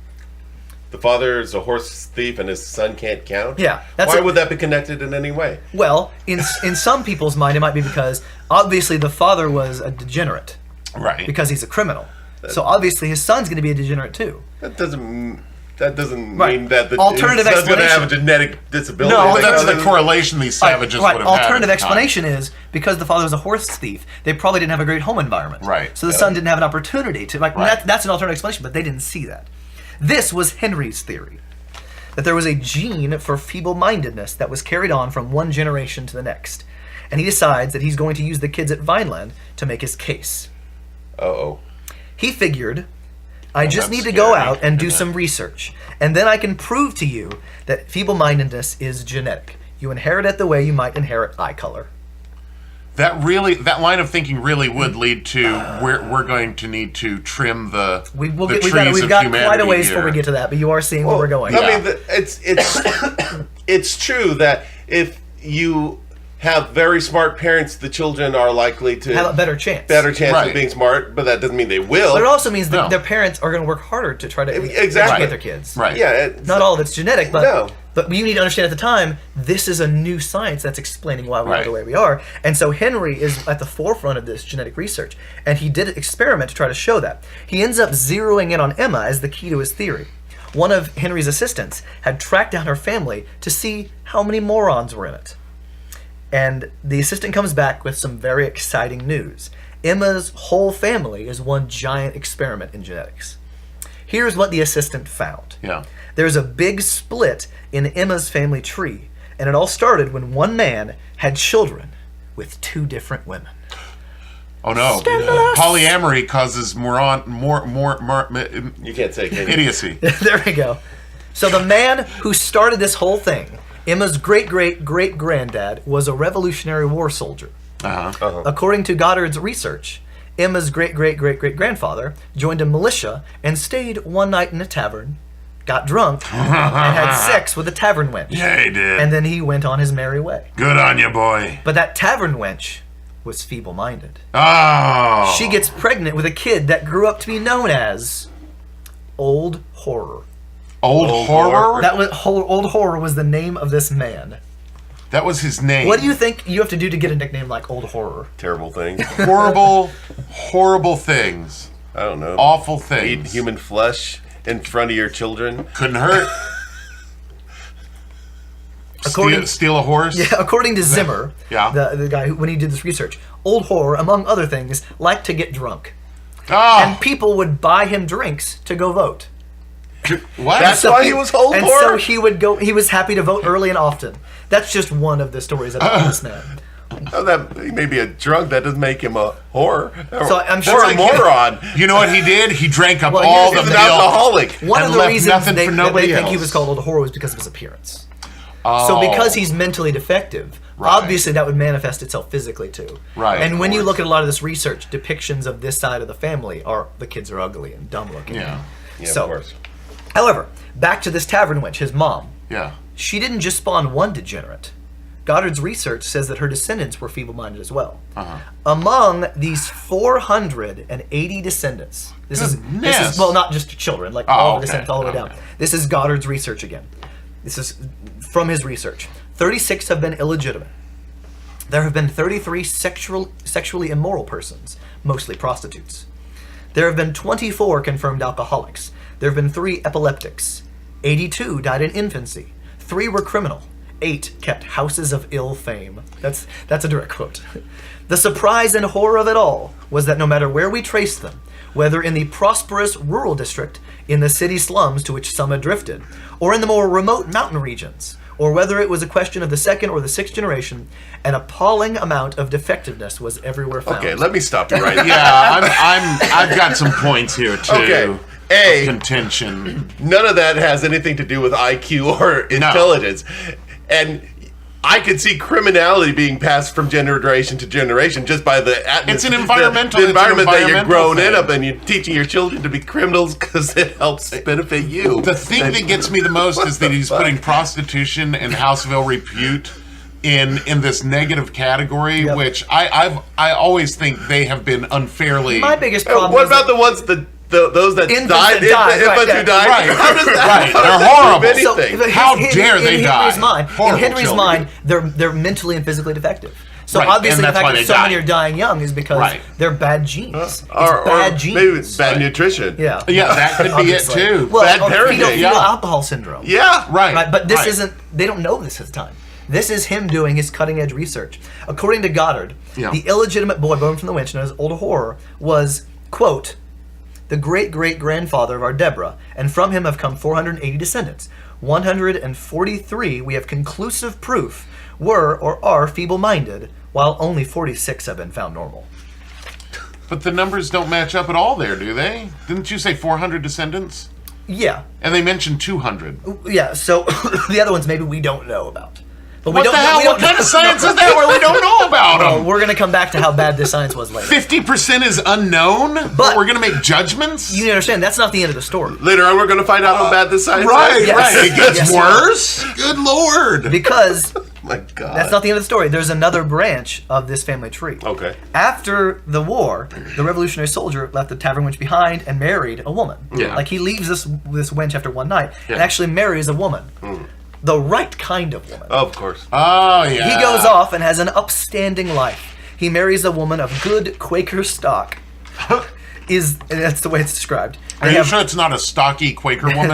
The father is a horse thief and his son can't count? Yeah. Why would that be connected in any way? Well, in some people's mind, it might be because obviously the father was a degenerate. Right. Because he's a criminal. So obviously his son's going to be a degenerate too. That doesn't mean that the Alternative his son's going to have a explanation. genetic disability. No, Well, that's the correlation these savages would have had. Alternative at the time. explanation is because the father was a horse thief, they probably didn't have a great home environment. Right. So the son didn't have an opportunity to. Right. That's an alternative explanation, but they didn't see that. This was Henry's theory. That there was a gene for feeble-mindedness that was carried on from one generation to the next. And he decides that he's going to use the kids at Vineland to make his case. Uh-oh. He figured, I just that's need to go scary, out and do isn't some research, and then I can prove to you that feeble-mindedness is genetic. You inherit it the way you might inherit eye color. That line of thinking really would lead to we're going to need to trim the We've trees got of quite a ways here. before we get to that, but you are seeing where we're going. I mean, it's true that if you have very smart parents, the children are likely to Have a better chance. Right. of being smart, but that doesn't mean they will. But it also means that No. their parents are going to work harder to try to Exactly. educate their kids. Right. Yeah. Not all of it's genetic, but No. but you need to understand at the time, this is a new science that's explaining why we are Right. the way we are. And so Henry is at the forefront of this genetic research, and he did an experiment to try to show that. He ends up zeroing in on Emma as the key to his theory. One of Henry's assistants had tracked down her family to see how many morons were in it. And the assistant comes back with some very exciting news. Emma's whole family is one giant experiment in genetics. Here's what the assistant found. Yeah. There's a big split in Emma's family tree, and it all started when one man had children with two different women. Oh no. Scandalous. Polyamory causes more You can't say it. idiocy. There we go. So the man who started this whole thing, Emma's great-great-great-granddad, was a Revolutionary War soldier. Uh-huh. According to Goddard's research, Emma's great-great-great-great-grandfather joined a militia and stayed one night in a tavern, got drunk, and had sex with a tavern wench. Yeah, he did. And then he went on his merry way. Good on you, boy. But that tavern wench was feeble-minded. Oh. She gets pregnant with a kid that grew up to be known as Old Horror. Old Horror? That was Old Horror was the name of this man. That was his name. What do you think you have to do to get a nickname like Old Horror? Terrible things. Horrible things. I don't know. Awful Eat things. human flesh in front of your children. Couldn't hurt. Steal a horse? Yeah, according to Zimmer, Yeah. the guy who, when he did this research, Old Horror, among other things, liked to get drunk. Oh. And people would buy him drinks to go vote. What? That's why he was Old And Horror? so he would go. He was happy to vote early and often. That's just one of the stories about this man. Oh, that he may be a drunk. That doesn't make him a whore. So I'm sure or a moron. You know what he did? He drank up Well, all he's the He's an milk. alcoholic. One and of the left reasons nothing they for nobody think he else. was called a whore was because of his appearance. Oh. So because he's mentally defective, Right. obviously that would manifest itself physically too. Right, And of when you course. look at a lot of this research, depictions of this side of the family are the kids are ugly and dumb looking. Yeah. Yeah, So- of course. However, back to this tavern wench, his mom. Yeah. She didn't just spawn one degenerate. Goddard's research says that her descendants were feeble-minded as well. Uh-huh. Among these 480 descendants, this is Goodness. well, not just children, like Oh, all the okay, descendants all the way down. okay. This is Goddard's research again. This is from his research. 36 have been illegitimate. There have been 33 sexually immoral persons, mostly prostitutes. There have been 24 confirmed alcoholics. There have been 3 epileptics. 82 died in infancy. 3 were criminal. 8 kept houses of ill fame. That's a direct quote. The surprise and horror of it all was that no matter where we traced them, whether in the prosperous rural district, in the city slums to which some had drifted, or in the more remote mountain regions, or whether it was a question of the 2nd or the 6th generation, an appalling amount of defectiveness was everywhere found. Okay, let me stop you right here. Yeah, I've got some points here too. Okay. of contention. None of that has anything to do with IQ or intelligence. And I could see criminality being passed from generation to generation just by the atmosphere. It's an environmental- the environment that you're environmental grown in thing. up, and you're teaching your children to be criminals because it helps benefit you. The thing that gets me the most is that he's putting prostitution and house of ill repute in this negative category, Yep. which I always think they have been unfairly. My biggest problem What is about that- the ones those that Infants died? that died, Infants right, who died? right, How does that? right. how does They're that horrible. prove So, anything? How dare they in die? Henry's mind, Horrible in Henry's children. mind, they're mentally and physically defective. So Right, obviously and the that's fact why that they so many die. are dying young is because Right. they're bad genes. It's or bad genes. maybe it's bad nutrition. Yeah. Yeah, that could be it Obviously. too. Well, Bad or parenting, fetal yeah. alcohol syndrome. Yeah. Right. But this right. isn't, they don't know this at the time. This is him doing his cutting edge research. According to Goddard, Yeah. the illegitimate boy born from the wench known as Old Horror was, quote, the great-great-grandfather of our Deborah, and from him have come 480 descendants. 143 we have conclusive proof were or are feeble-minded, while only 46 have been found normal. But the numbers don't match up at all there, do they? Didn't you say 400 descendants? Yeah, And they mentioned 200. yeah. So the other ones maybe we don't know about. But we What don't the know, hell? we What don't kind know. of science is that where we don't know about Well, them? we're going to come back to how bad this science was later. 50% is unknown, but we're going to make judgments? You understand, that's not the end of the story. Later on, we're going to find out how bad this science Right, is. Yes. right. It gets Yes. worse? Good Lord. Because My God. that's not the end of the story. There's another branch of this family tree. Okay. After the war, the Revolutionary soldier left the tavern wench behind and married a woman. Yeah. Like he leaves this wench after one night and Yeah. actually marries a woman. The right kind of woman. Of course. Oh, yeah. He goes off and has an upstanding life. He marries a woman of good Quaker stock. That's the way it's described. Are you sure it's not a stocky Quaker woman?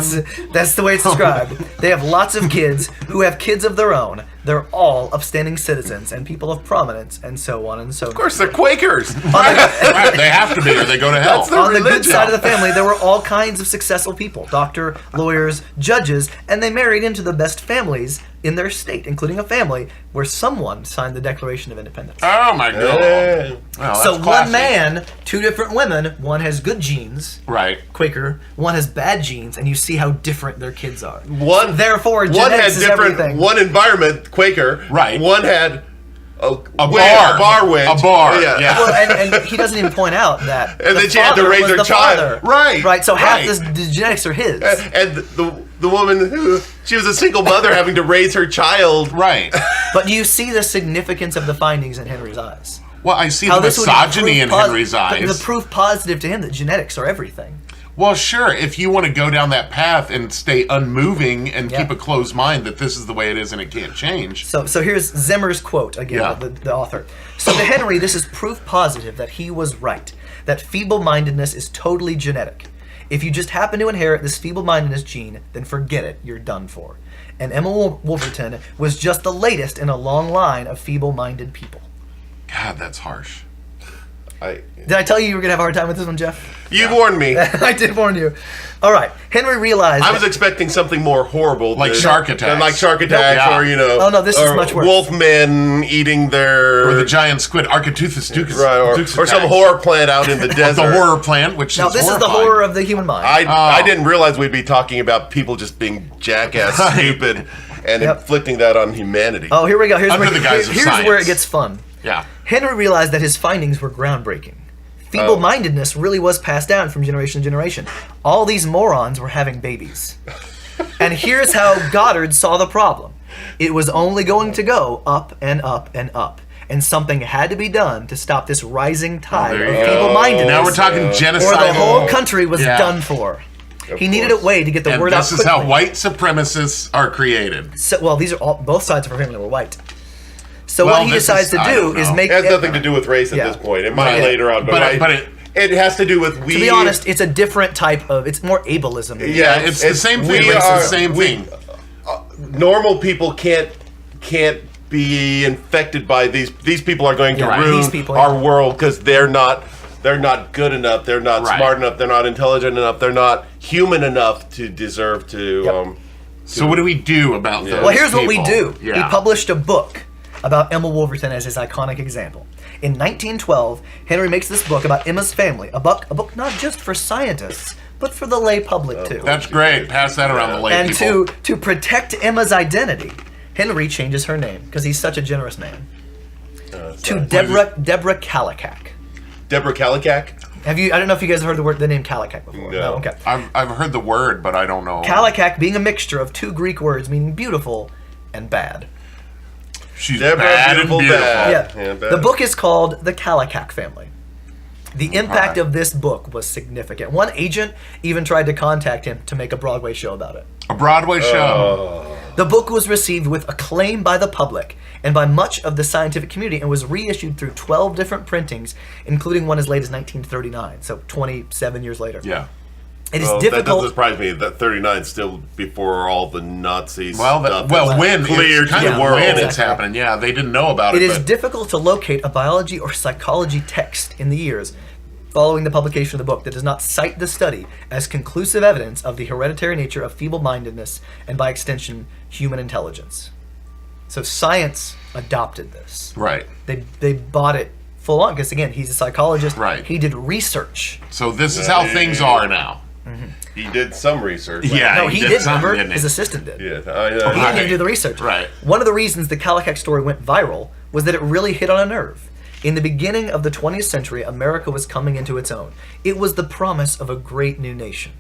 That's the way it's described. They have lots of kids who have kids of their own. They're all upstanding citizens and people of prominence, and so on and so Of course, they're Quakers. Right, they have to be or they go to hell. That's the On the good religion. side of the family, there were all kinds of successful people: doctor, lawyers, judges, and they married into the best families in their state, including a family where someone signed the Declaration of Independence. Oh, my God. Hey. Well, So that's one classy. man, 2 different women. One has good genes, Right. Quaker. One has bad genes, and you see how different their kids are. One, Therefore, one had genetics is different. everything. One environment, Quaker. Right. One had a bar. bar witch. A bar, yeah. Well, and he doesn't even point out that. And the then she had to father raise was her the child. father. Right, Right. So half right. the genetics are his. And the woman who she was a single mother having to raise her child. Right. But you see the significance of the findings in Henry's eyes. Well, I see How the this would be misogyny in proof Henry's eyes. The proof positive to him that genetics are everything. Well, sure, if you want to go down that path and stay unmoving and Yeah. keep a closed mind that this is the way it is and it can't change. So here's Zimmer's quote again, Yeah. the author. So to Henry, this is proof positive that he was right, that feeble-mindedness is totally genetic. If you just happen to inherit this feeble-mindedness gene, then forget it, you're done for. And Emma Wolverton was just the latest in a long line of feeble-minded people. God, that's harsh. Did I tell you were going to have a hard time with this one, Jeff? You warned me. I did warn you. All right. Henry realized... I was expecting something more horrible. Like shark attacks. Than like shark attacks Yeah. or, Oh, no, this is much worse. Wolfmen eating their... Or the giant squid, Architeuthis dukes. Right, or some horror plant out in the desert. The horror plant, which Now, is this is the horrifying. horror of the human mind. I didn't realize we'd be talking about people just being jackass stupid and inflicting that on humanity. Oh, here we go. Here's Under where, the guise of here's where science. it gets fun. Yeah. Henry realized that his findings were groundbreaking. Feeble-mindedness really was passed down from generation to generation. All these morons were having babies. And here's how Goddard saw the problem. It was only going to go up and up and up. And something had to be done to stop this rising tide there of you go. feeble-mindedness. Now we're talking genocidal. Or the whole country was Yeah. done for. He needed a way to get the And word out this quickly. is how white supremacists are created. So, well, these are both sides of our family were white. So Well, what he this decides is- to I do don't is know. make It has nothing to do with race at Yeah. this point. It might Right. later on, But it has to do with To be honest, it's a different type of. It's more ableism. Yeah, it's the same thing. It's the same thing. Normal people can't be infected by these. These people are going to Right. ruin These people, our world because they're not good enough. They're not Right. smart enough. They're not intelligent enough. They're not human enough to deserve to. So what do we do about those Well, here's what we people? do. Yeah. He published a book about Emma Wolverton as his iconic example. In 1912, Henry makes this book about Emma's family, a book not just for scientists, but for the lay public too. That's great. Pass that around the lay And people. to protect Emma's identity, Henry changes her name because he's such a generous man. To Deborah Kallikak. Deborah Kallikak. I don't know if you guys have heard the name Kallikak before. No. Okay. I've heard the word, but I don't know. Kallikak being a mixture of two Greek words meaning beautiful and bad. She's Deborah, bad and beautiful, beautiful. bad. Yeah. bad. The book is called The Kallikak Family. The impact of this book was significant. One agent even tried to contact him to make a Broadway show about it. A Broadway show. The book was received with acclaim by the public and by much of the scientific community and was reissued through 12 different printings, including one as late as 1939, so 27 years later. Yeah. It is That doesn't difficult. surprise me. That 39 is still before all the Nazi Well, stuff. when clear it's to kind the of world. when it's Exactly. happening. Yeah, they didn't know about it. It is but difficult to locate a biology or psychology text in the years following the publication of the book that does not cite the study as conclusive evidence of the hereditary nature of feeble-mindedness and, by extension, human intelligence. So science adopted this. Right. They bought it full on because, again, he's a psychologist. Right. He did research. So this is how things are now. He did some research. Yeah, No, he did. some, Remember? didn't he? His assistant did. Yeah. He didn't even do the research. Right. One of the reasons the Kallikak story went viral was that it really hit on a nerve. In the beginning of the 20th century, America was coming into its own. It was the promise of a great new nation.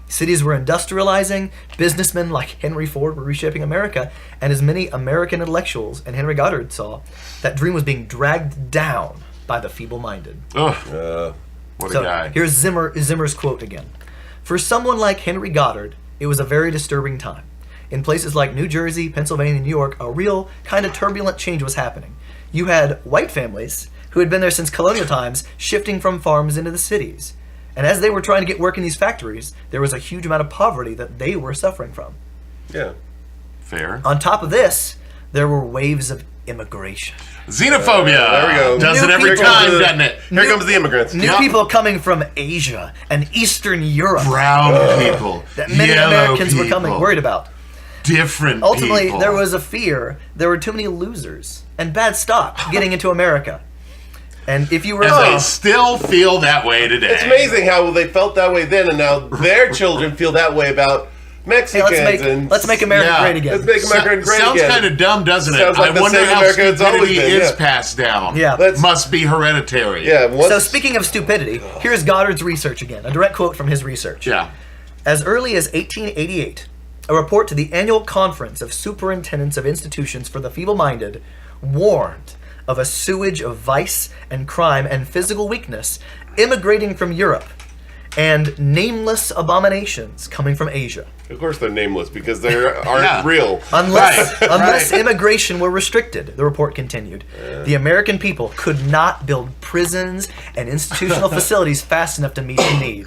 Cities were industrializing, businessmen like Henry Ford were reshaping America, and as many American intellectuals and Henry Goddard saw, that dream was being dragged down by the feeble-minded. Ugh, what a guy. Here's Zimmer's quote again. For someone like Henry Goddard, it was a very disturbing time. In places like New Jersey, Pennsylvania, and New York, a real kind of turbulent change was happening. You had white families who had been there since colonial times shifting from farms into the cities. And as they were trying to get work in these factories, there was a huge amount of poverty that they were suffering from. Yeah. Fair. On top of this, there were waves of immigration. Xenophobia. There we go. Does New it every people- time, doesn't it? Here comes the immigrants. New Yep. people coming from Asia and Eastern Europe Brown people. that many yellow Americans were coming people, worried about. Different Ultimately, people. there was a fear there were too many losers and bad stock getting into America. And if you were And they still feel that way today. It's amazing how they felt that way then, and now their children feel that way about hey, Mexicans. let's make America Yeah. great again. Let's make America great Sounds again. kind of dumb, doesn't it? Sounds like I the wonder same how America it's always stupidity been, is yeah. passed down. Yeah. Let's- Must be hereditary. Yeah. So speaking of stupidity, here's Goddard's research again. A direct quote from his research. Yeah. As early as 1888, a report to the annual conference of superintendents of institutions for the feeble-minded warned of a sewage of vice and crime and physical weakness immigrating from Europe and nameless abominations coming from Asia. Of course, they're nameless because they aren't Yeah. real. Unless Right. immigration were restricted, the report continued, the American people could not build prisons and institutional facilities fast enough to meet the need.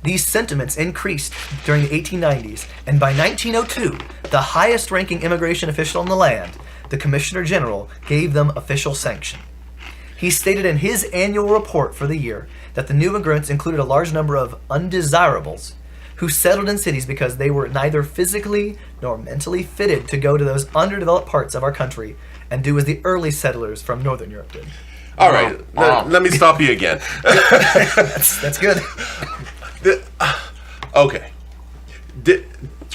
These sentiments increased during the 1890s, and by 1902, the highest-ranking immigration official in the land, the Commissioner General, gave them official sanction. He stated in his annual report for the year that the new immigrants included a large number of undesirables who settled in cities because they were neither physically nor mentally fitted to go to those underdeveloped parts of our country and do as the early settlers from Northern Europe did. All right, let me stop you again. That's good. Okay.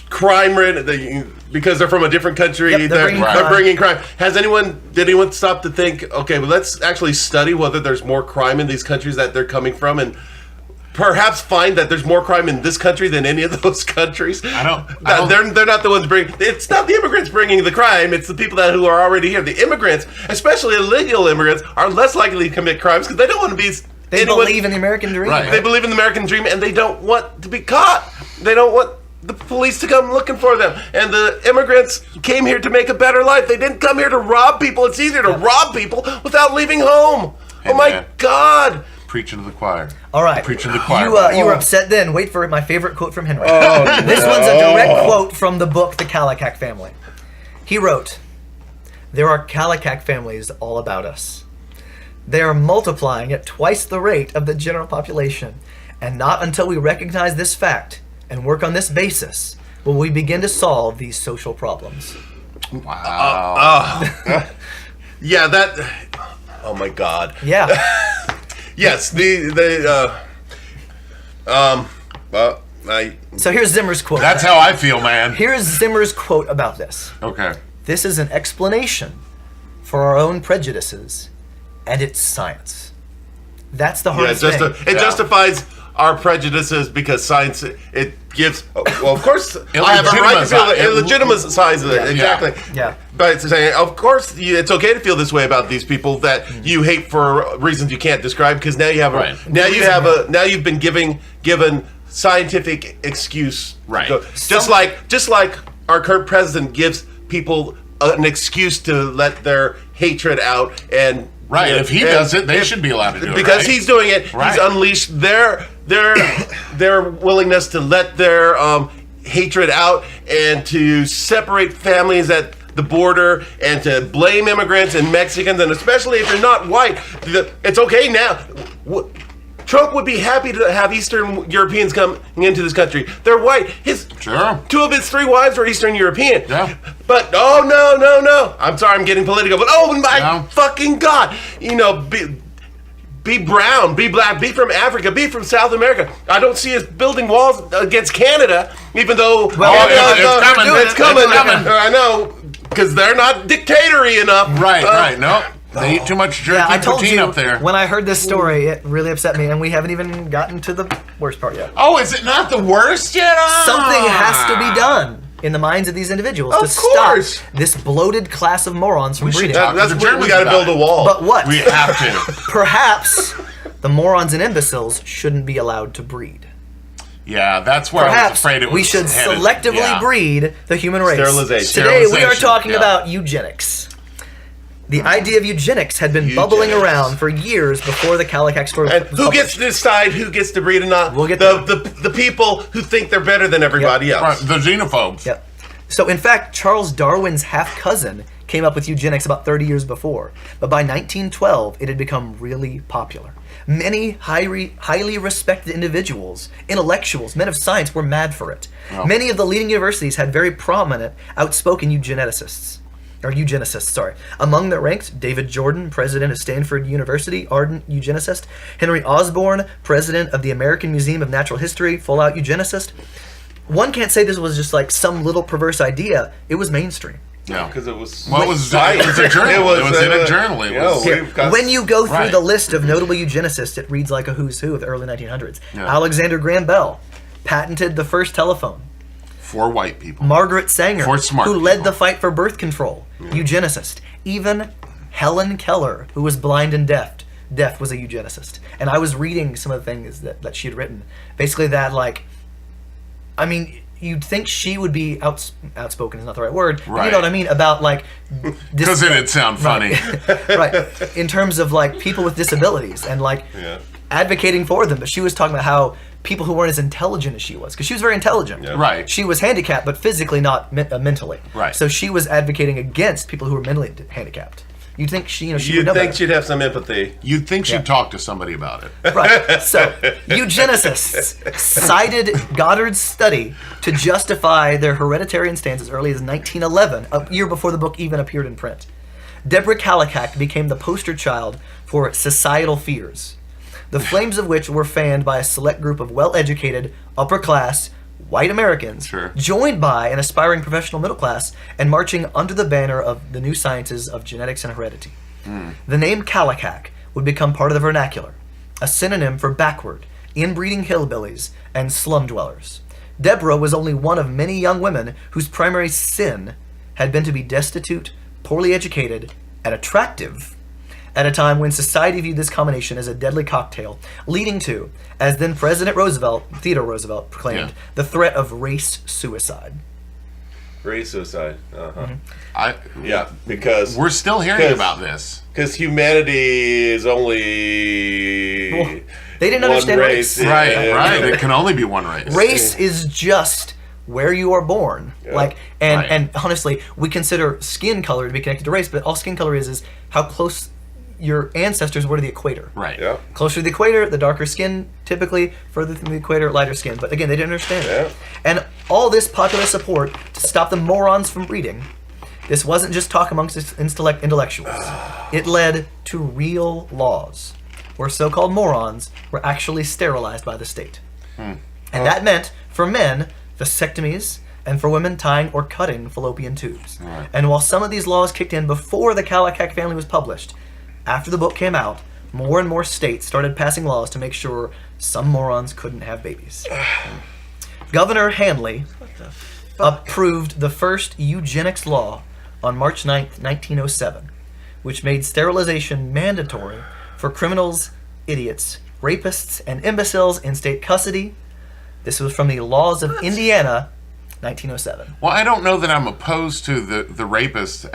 Crime rate, because they're from a different country, Yep, they're bringing crime. Did anyone stop to think, okay, well, let's actually study whether there's more crime in these countries that they're coming from, and perhaps find that there's more crime in this country than any of those countries? I don't They're not the ones bringing. It's not the immigrants bringing the crime. It's the people who are already here. The immigrants, especially illegal immigrants, are less likely to commit crimes because they don't want to be. They believe in the American dream. Right. They believe in the American dream, and they don't want to be caught. They don't want the police to come looking for them. And the immigrants came here to make a better life. They didn't come here to rob people. It's easier to rob people without leaving home. Hey, oh my man. God. Preaching to the choir. All right. Preaching to the choir. You were upset then. Wait for my favorite quote from Henry. This one's a direct quote from the book, The Kallikak Family. He wrote, "There are Kallikak families all about us. They are multiplying at twice the rate of the general population, and not until we recognize this fact and work on this basis will we begin to solve these social problems." Wow. Yeah, that. Oh my God. Yeah. Yes, So here's Zimmer's quote. That's how I feel, man. Here's Zimmer's quote about this. Okay. "This is an explanation for our own prejudices, and it's science." That's the hardest thing. It justifies our prejudices because science, it gives, well, of course, I have a right to feel it legitimizes it, exactly. Yeah. But it's saying, of course, it's okay to feel this way about these people that you hate for reasons you can't describe because now you have now you've been given scientific excuse. Right. Just like our current president gives people an excuse to let their hatred out and. Right, if he does it, they should be allowed to do it. Because he's doing it, he's unleashed their willingness to let their hatred out and to separate families at the border and to blame immigrants and Mexicans, and especially if you're not white. It's okay now. Trump would be happy to have Eastern Europeans come into this country. They're white. Two of his 3 wives were Eastern European. Yeah. But no. I'm sorry, I'm getting political. But oh my fucking God, be brown, be black, be from Africa, be from South America. I don't see us building walls against Canada, even though it's coming. I know, because they're not dictatory enough. Right. No. They eat too much jerky protein up there. When I heard this story, it really upset me, and we haven't even gotten to the worst part yet. Oh, is it not the worst yet? Something has to be done in the minds of these individuals to stop this bloated class of morons from breeding. That's what we got to build a wall. But what? We have to. Perhaps the morons and imbeciles shouldn't be allowed to breed. Yeah, that's where I was afraid it was we should selectively breed the human race. Sterilization. Today we are talking about eugenics. The idea of eugenics had been bubbling around for years before the Kallikak story. And who gets to decide who gets to breed or not? We'll get the people who think they're better than everybody else. Right, the xenophobes. Yep. So in fact, Charles Darwin's half-cousin came up with eugenics about 30 years before. But by 1912, it had become really popular. Many highly respected individuals, intellectuals, men of science were mad for it. Oh. Many of the leading universities had very prominent, outspoken eugenicists. Among their ranks, David Jordan, president of Stanford University, ardent eugenicist. Henry Osborn, president of the American Museum of Natural History, full-out eugenicist. One can't say this was just like some little perverse idea. It was mainstream. Yeah, because it was. Well, it was a journal. It was in a journal. When you go through the list of notable eugenicists, it reads like a who's who of the early 1900s. Yeah. Alexander Graham Bell patented the first telephone. For white people. Margaret Sanger, who led people. the fight for birth control, eugenicist. Even Helen Keller, who was blind and deaf was a eugenicist. And I was reading some of the things that she had written. Basically that, you'd think she would be outspoken is not the right word. Right. You know what I mean? About, because it'd sound funny. Right. In terms of, people with disabilities and, advocating for them. But she was talking about how people who weren't as intelligent as she was, because she was very intelligent. Yeah. Right. She was handicapped, but physically not mentally. Right. So she was advocating against people who were mentally handicapped. You'd think she would You'd know think better. she'd have some empathy. You'd think she'd talk to somebody about it. Right. So, eugenicists cited Goddard's study to justify their hereditarian stance as early as 1911, a year before the book even appeared in print. Deborah Kallikak became the poster child for societal fears, the flames of which were fanned by a select group of well-educated, upper-class, white Americans, joined by an aspiring professional middle class, and marching under the banner of the new sciences of genetics and heredity. The name Kallikak would become part of the vernacular, a synonym for backward, inbreeding hillbillies, and slum dwellers. Deborah was only one of many young women whose primary sin had been to be destitute, poorly educated, and attractive, at a time when society viewed this combination as a deadly cocktail, leading to, as then President Theodore Roosevelt proclaimed, the threat of race suicide. Race suicide. Because we're still hearing about this. Because humanity is only they didn't one understand race. race. Right. It can only be one race. Race is just where you are born. And honestly, we consider skin color to be connected to race, but all skin color is how close your ancestors were to the equator. Right. Yeah. Closer to the equator, the darker skin, typically. Further from the equator, lighter skin. But again, they didn't understand it. And all this popular support to stop the morons from breeding, this wasn't just talk amongst intellectuals. It led to real laws, where so-called morons were actually sterilized by the state. And that meant, for men, vasectomies, and for women, tying or cutting fallopian tubes. And while some of these laws kicked in before the Kallikak Family was published, after the book came out, more and more states started passing laws to make sure some morons couldn't have babies. Governor Hanley approved the first eugenics law on March 9th, 1907, which made sterilization mandatory for criminals, idiots, rapists, and imbeciles in state custody. This was from the laws of Indiana, 1907. Well, I don't know that I'm opposed to the rapist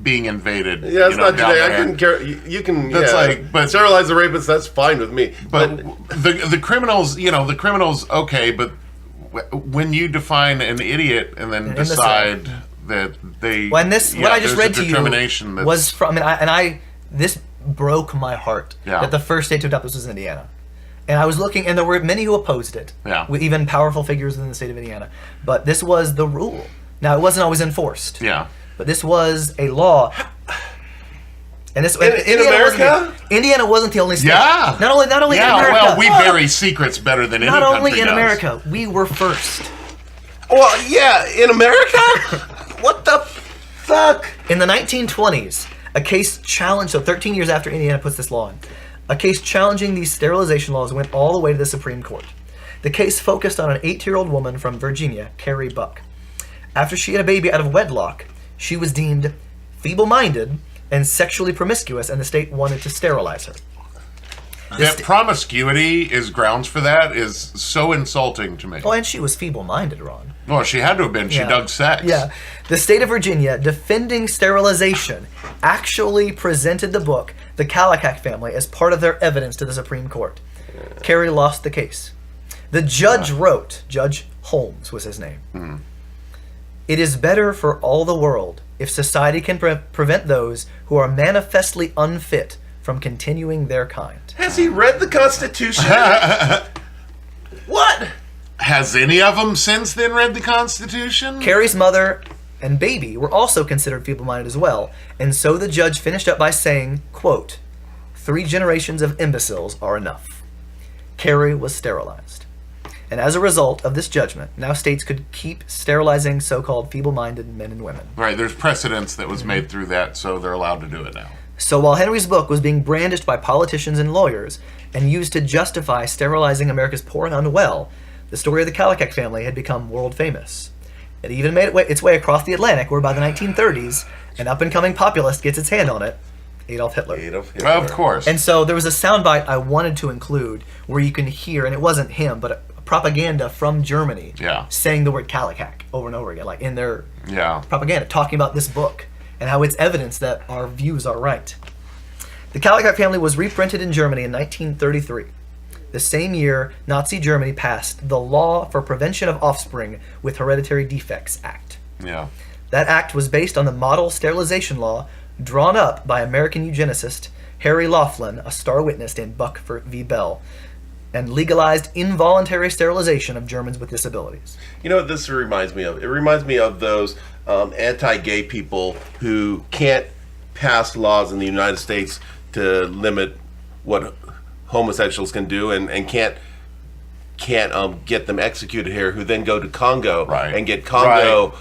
being invaded. Yeah, it's not down today. I there. couldn't care. You can but sterilize the rapists. That's fine with me. But the criminals, okay. But when you define an idiot and then decide that they, well, and this what I just read to you was from. This broke my heart that the first state to adopt this was Indiana. And I was looking, and there were many who opposed it, with even powerful figures within the state of Indiana. But this was the rule. Now, it wasn't always enforced. But this was a law. And this in America? Indiana wasn't the only state. Yeah. Not only in America. Well, we bury secrets better than any country Not only in does. America. We were first. Well, yeah, in America? What the fuck? In the 1920s, a case challenged, so 13 years after Indiana puts this law in, a case challenging these sterilization laws went all the way to the Supreme Court. The case focused on an 8-year-old woman from Virginia, Carrie Buck. After she had a baby out of wedlock, she was deemed feeble-minded and sexually promiscuous, and the state wanted to sterilize her. That promiscuity is grounds for that is so insulting to me. Oh, and she was feeble-minded, Ron. Well, she had to have been. She dug sex. Yeah. The state of Virginia, defending sterilization, actually presented the book, The Kallikak Family, as part of their evidence to the Supreme Court. Carrie lost the case. The judge wrote, Judge Holmes was his name, "It is better for all the world if society can prevent those who are manifestly unfit from continuing their kind." Has he read the Constitution? What? Has any of them since then read the Constitution? Carrie's mother and baby were also considered feeble-minded as well, and so the judge finished up by saying, quote, "3 generations of imbeciles are enough." Carrie was sterilized. And as a result of this judgment, now states could keep sterilizing so-called feeble-minded men and women. Right, there's precedence that was made through that, so they're allowed to do it now. So while Henry's book was being brandished by politicians and lawyers and used to justify sterilizing America's poor and unwell, the story of the Kallikak family had become world famous. It even made its way across the Atlantic, where by the 1930s, an up-and-coming populist gets its hand on it, Adolf Hitler. Of course. And so there was a soundbite I wanted to include where you can hear, and it wasn't him, but propaganda from Germany saying the word Kallikak over and over again, like in their propaganda, talking about this book and how it's evidence that our views are right. The Kallikak family was reprinted in Germany in 1933. The same year, Nazi Germany passed the Law for Prevention of Offspring with Hereditary Defects Act. That act was based on the model sterilization law drawn up by American eugenicist Harry Laughlin, a star witness in Buck v. Bell, and legalized involuntary sterilization of Germans with disabilities. You know what this reminds me of? It reminds me of those anti-gay people who can't pass laws in the United States to limit what homosexuals can do, and can't get them executed here, who then go to Congo and get Congo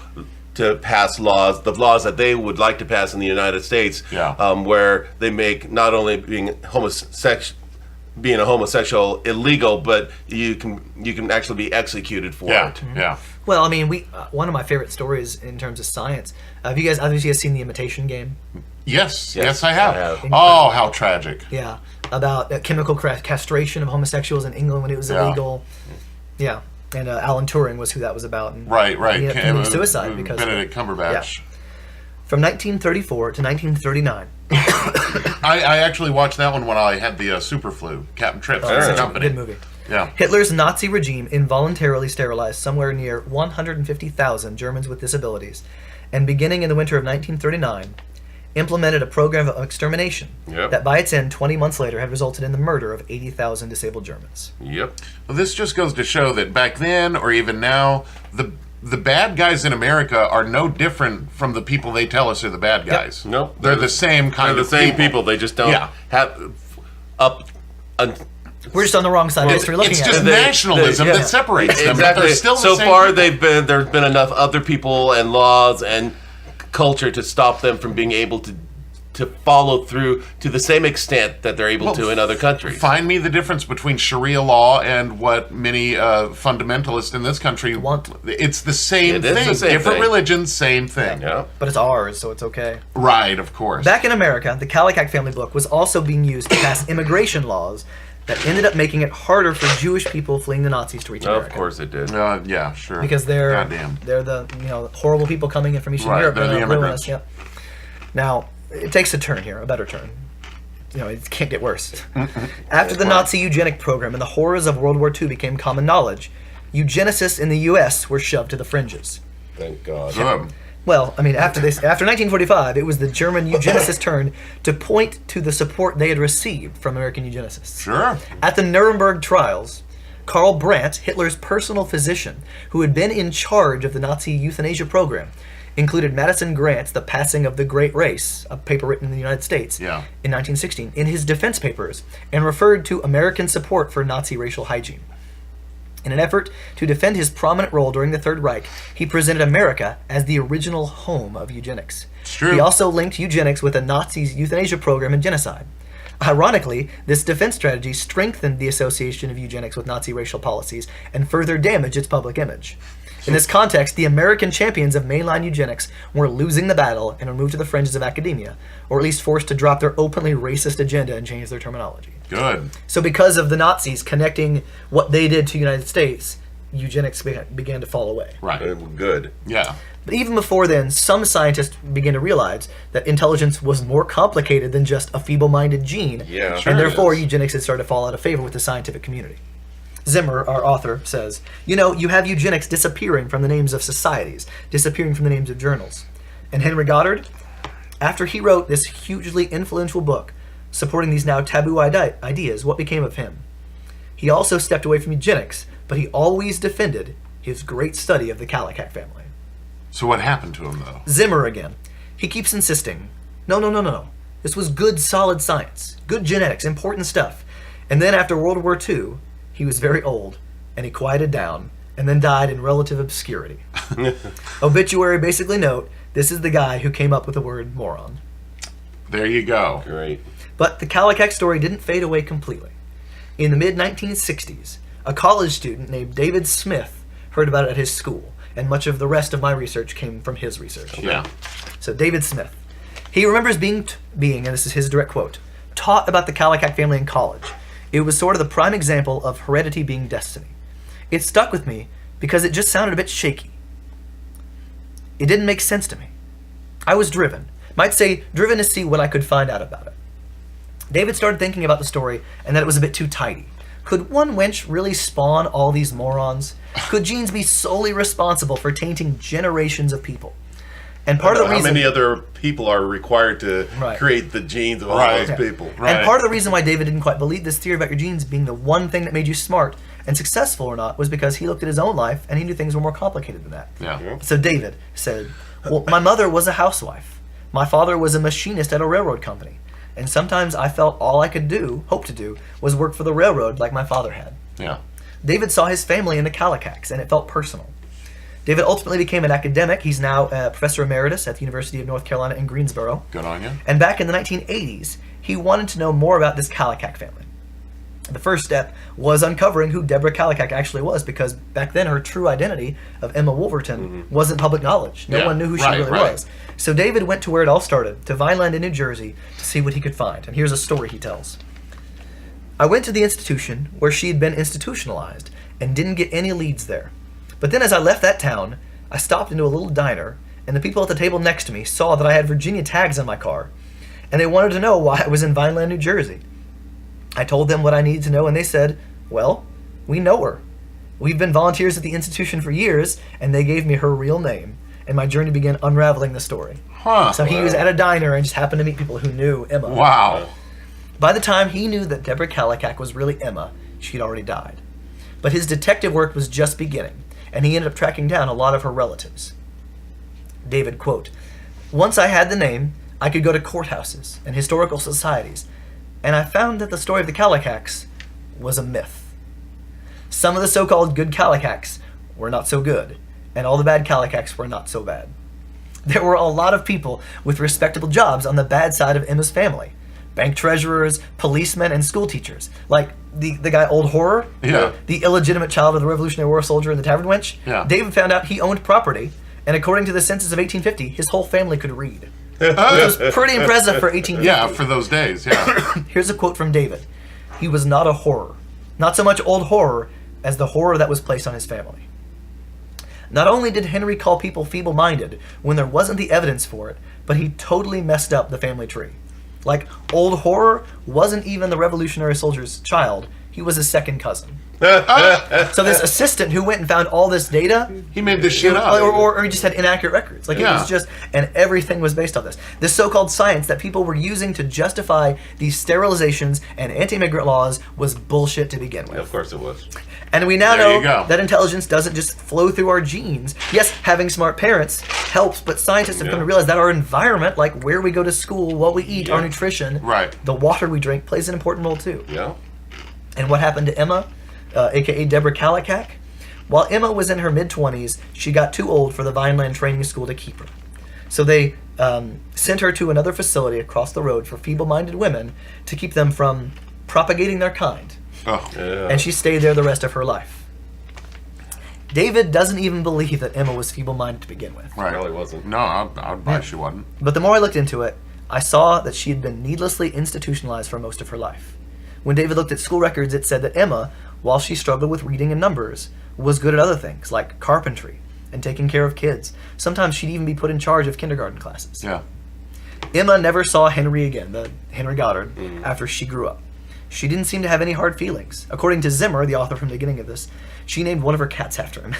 to pass laws, the laws that they would like to pass in the United States, where they make not only being a homosexual illegal, but you can actually be executed for it. Yeah. Well, I mean, one of my favorite stories in terms of science. Have you guys seen The Imitation Game? Yes, I have. I have. Oh, how tragic. Yeah, about chemical castration of homosexuals in England when it was illegal. Yeah, and Alan Turing was who that was about. And Right. He ended up committing suicide because Benedict Cumberbatch. Yeah. From 1934 to 1939. I actually watched that one when I had the super flu. Captain Trips. Such a Company. good movie. Yeah. Hitler's Nazi regime involuntarily sterilized somewhere near 150,000 Germans with disabilities, and beginning in the winter of 1939, implemented a program of extermination that by its end 20 months later had resulted in the murder of 80,000 disabled Germans. Yep. Well, this just goes to show that back then, or even now, the bad guys in America are no different from the people they tell us are the bad guys. Nope. They're the same kind They're of the same people. They just don't have We're just on the wrong side of history looking it's at just it. nationalism that separates them. But Exactly. they're still the So same far, people. there's been enough other people and laws and culture to stop them from being able to follow through to the same extent that they're able to in other countries. Find me the difference between Sharia law and what many fundamentalists in this country want. It's the same It is thing. the same Different thing. religions, same thing. Yeah. But it's ours, so it's okay. Right, of course. Back in America, the Kallikak family book was also being used to pass immigration laws that ended up making it harder for Jewish people fleeing the Nazis to reach America. Of course it did. Yeah, sure. Because they're Goddamn. the horrible people coming in from Eastern Europe. They're the and ruin immigrants. us, Yep. Now, it takes a turn here, a better turn. It can't get worse. After the Nazi eugenic program and the horrors of World War II became common knowledge, eugenicists in the U.S. were shoved to the fringes. Thank God. Good. Well, I mean, after 1945, it was the German eugenicists' turn to point to the support they had received from American eugenicists. Sure. At the Nuremberg trials, Karl Brandt, Hitler's personal physician, who had been in charge of the Nazi euthanasia program, included Madison Grant's The Passing of the Great Race, a paper written in the United States in 1916, in his defense papers, and referred to American support for Nazi racial hygiene. In an effort to defend his prominent role during the Third Reich, he presented America as the original home of eugenics. It's true. He also linked eugenics with the Nazis' euthanasia program and genocide. Ironically, this defense strategy strengthened the association of eugenics with Nazi racial policies and further damaged its public image. In this context, the American champions of mainline eugenics were losing the battle and were moved to the fringes of academia, or at least forced to drop their openly racist agenda and change their terminology. Good. So because of the Nazis connecting what they did to the United States, eugenics began to fall away. Right. Good. Yeah. But even before then, some scientists began to realize that intelligence was more complicated than just a feeble-minded gene, Yeah, sure and it therefore is. eugenics had started to fall out of favor with the scientific community. Zimmer, our author, says, you have eugenics disappearing from the names of societies, disappearing from the names of journals. And Henry Goddard, after he wrote this hugely influential book supporting these now taboo ideas, what became of him? He also stepped away from eugenics, but he always defended his great study of the Kallikak family. So what happened to him, though? Zimmer again. He keeps insisting, no. This was good, solid science. Good genetics, important stuff. And then after World War II, he was very old, and he quieted down, and then died in relative obscurity. Obituary basically note, this is the guy who came up with the word moron. There you go. Great. But the Kallikak story didn't fade away completely. In the mid-1960s, a college student named David Smith heard about it at his school, and much of the rest of my research came from his research. Yeah. So David Smith. He remembers being, and this is his direct quote, taught about the Kallikak family in college. It was sort of the prime example of heredity being destiny. It stuck with me because it just sounded a bit shaky. It didn't make sense to me. I was driven. Might say driven to see what I could find out about it. David started thinking about the story and that it was a bit too tidy. Could one wench really spawn all these morons? Could genes be solely responsible for tainting generations of people? And part of the How reason many other people are required to Right. create the genes of all Right. those people? Right. And part of the reason why David didn't quite believe this theory about your genes being the one thing that made you smart and successful or not was because he looked at his own life and he knew things were more complicated than that. Yeah. So David said, well, my mother was a housewife. My father was a machinist at a railroad company. And sometimes I felt all I could hope to do, was work for the railroad like my father had. Yeah. David saw his family in the Kallikaks, and it felt personal. David ultimately became an academic. He's now a professor emeritus at the University of North Carolina in Greensboro. Good on you. And back in the 1980s, he wanted to know more about this Kallikak family. The first step was uncovering who Deborah Kallikak actually was, because back then her true identity of Emma Wolverton wasn't public knowledge. No Yeah, one knew who she right, really right. was. So David went to where it all started, to Vineland in New Jersey, to see what he could find. And here's a story he tells. I went to the institution where she had been institutionalized and didn't get any leads there. But then as I left that town, I stopped into a little diner, and the people at the table next to me saw that I had Virginia tags on my car, and they wanted to know why I was in Vineland, New Jersey. I told them what I needed to know, and they said, well, we know her. We've been volunteers at the institution for years, and they gave me her real name, and my journey began unraveling the story. Huh. So he was at a diner and just happened to meet people who knew Emma. Wow. By the time he knew that Deborah Kallikak was really Emma, she'd already died. But his detective work was just beginning, and he ended up tracking down a lot of her relatives. David, quote, once I had the name, I could go to courthouses and historical societies, and I found that the story of the Kallikaks was a myth. Some of the so-called good Kallikaks were not so good, and all the bad Kallikaks were not so bad. There were a lot of people with respectable jobs on the bad side of Emma's family. Bank treasurers, policemen, and school teachers. Like the guy Old Horror, Yeah. the illegitimate child of the Revolutionary War soldier and the tavern wench. Yeah. David found out he owned property, and according to the census of 1850, his whole family could read. Which was pretty impressive for 1850. Yeah, for those days, yeah. Here's a quote from David. He was not a horror. Not so much old horror as the horror that was placed on his family. Not only did Henry call people feeble-minded when there wasn't the evidence for it, but he totally messed up the family tree. Like, old horror wasn't even the Revolutionary soldier's child. He was his second cousin. So this assistant who went and found all this data, He made this shit up. or he just had inaccurate records. Like, it Yeah. was just, and everything was based on this. This so-called science that people were using to justify these sterilizations and anti-immigrant laws was bullshit to begin with. Of course it was. And we now There you know go. that intelligence doesn't just flow through our genes. Yes, having smart parents helps, but scientists have come to realize that our environment, like where we go to school, what we eat, our nutrition, Right. the water we drink, plays an important role too. Yeah. And what happened to Emma, aka Deborah Kallikak? While Emma was in her mid-20s, she got too old for the Vineland training school to keep her. So they sent her to another facility across the road for feeble-minded women to keep them from propagating their kind. Oh. And she stayed there the rest of her life. David doesn't even believe that Emma was feeble-minded to begin with. Right. Really wasn't. No, I'd buy she wasn't. But the more I looked into it, I saw that she had been needlessly institutionalized for most of her life. When David looked at school records, it said that Emma, while she struggled with reading and numbers, was good at other things, like carpentry and taking care of kids. Sometimes she'd even be put in charge of kindergarten classes. Yeah. Emma never saw Henry again, the Henry Goddard, after she grew up. She didn't seem to have any hard feelings. According to Zimmer, the author from the beginning of this, she named one of her cats after him.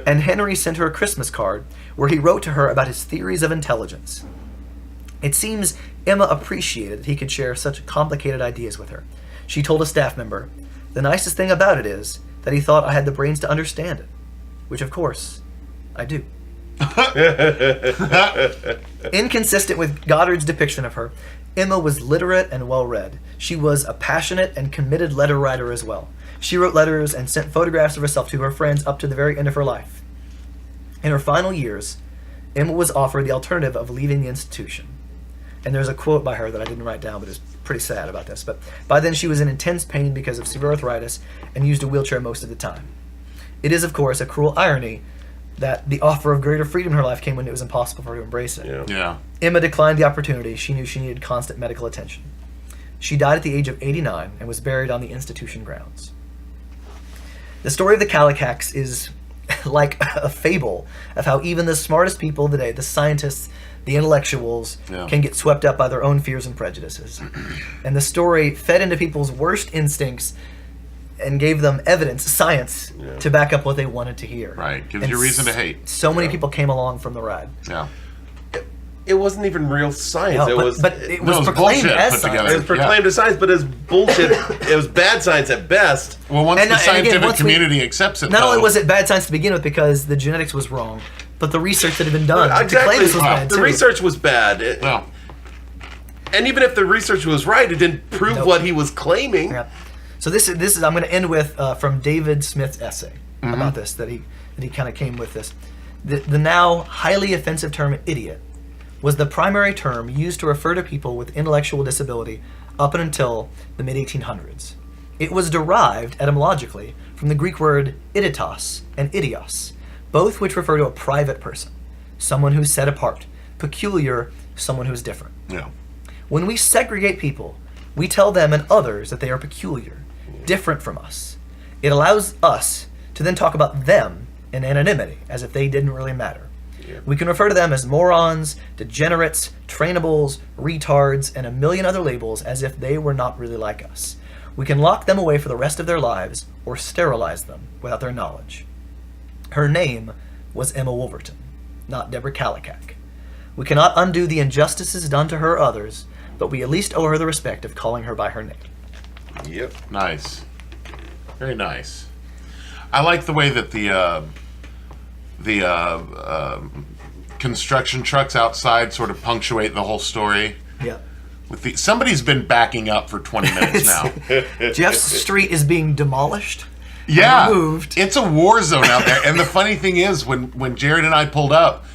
And Henry sent her a Christmas card where he wrote to her about his theories of intelligence. It seems Emma appreciated that he could share such complicated ideas with her. She told a staff member, "The nicest thing about it is that he thought I had the brains to understand it." Which, of course, I do. Inconsistent with Goddard's depiction of her, Emma was literate and well-read. She was a passionate and committed letter writer as well. She wrote letters and sent photographs of herself to her friends up to the very end of her life. In her final years, Emma was offered the alternative of leaving the institution. And there's a quote by her that I didn't write down, but it's pretty sad about this. But by then she was in intense pain because of severe arthritis and used a wheelchair most of the time. It is, of course, a cruel irony that the offer of greater freedom in her life came when it was impossible for her to embrace it. Yeah. Yeah. Emma declined the opportunity. She knew she needed constant medical attention. She died at the age of 89 and was buried on the institution grounds. The story of the Kallikaks is like a fable of how even the smartest people of the day, the scientists, the intellectuals, can get swept up by their own fears and prejudices. And the story fed into people's worst instincts and gave them evidence, science, to back up what they wanted to hear. Right. Gives you reason to hate. So many people came along from the ride. Yeah. It wasn't even real science. No, but it was proclaimed bullshit as put science. together. It was proclaimed as science, but it was bullshit. It was bad science at best. Well, once And the again, scientific once we- community accepts it, Not though, only was it bad science to begin with because the genetics was wrong, but the research that had been done to claim Exactly. this was bad The too. research was bad. well, And even if the research was right, it didn't prove Nope. what he was claiming. Yeah. So this is I'm going to end with from David Smith's essay about this that he kind of came with this. The now highly offensive term idiot was the primary term used to refer to people with intellectual disability up until the mid-1800s. It was derived etymologically from the Greek word iditos and idios, both which refer to a private person, someone who's set apart, peculiar, someone who's different. yeah. When we segregate people, we tell them and others that they are peculiar, different from us. It allows us to then talk about them in anonymity, as if they didn't really matter. We can refer to them as morons, degenerates, trainables, retards, and a million other labels as if they were not really like us. We can lock them away for the rest of their lives or sterilize them without their knowledge. Her name was Emma Wolverton, not Deborah Kallikak. We cannot undo the injustices done to her others, but we at least owe her the respect of calling her by her name. Yep. Nice. Very nice. I like the way that the construction trucks outside sort of punctuate the whole story. Yeah. With somebody's been backing up for 20 minutes now. Jeff's street is being demolished. Yeah, Removed. it's a war zone out there. And the funny thing is, when Jared and I pulled up,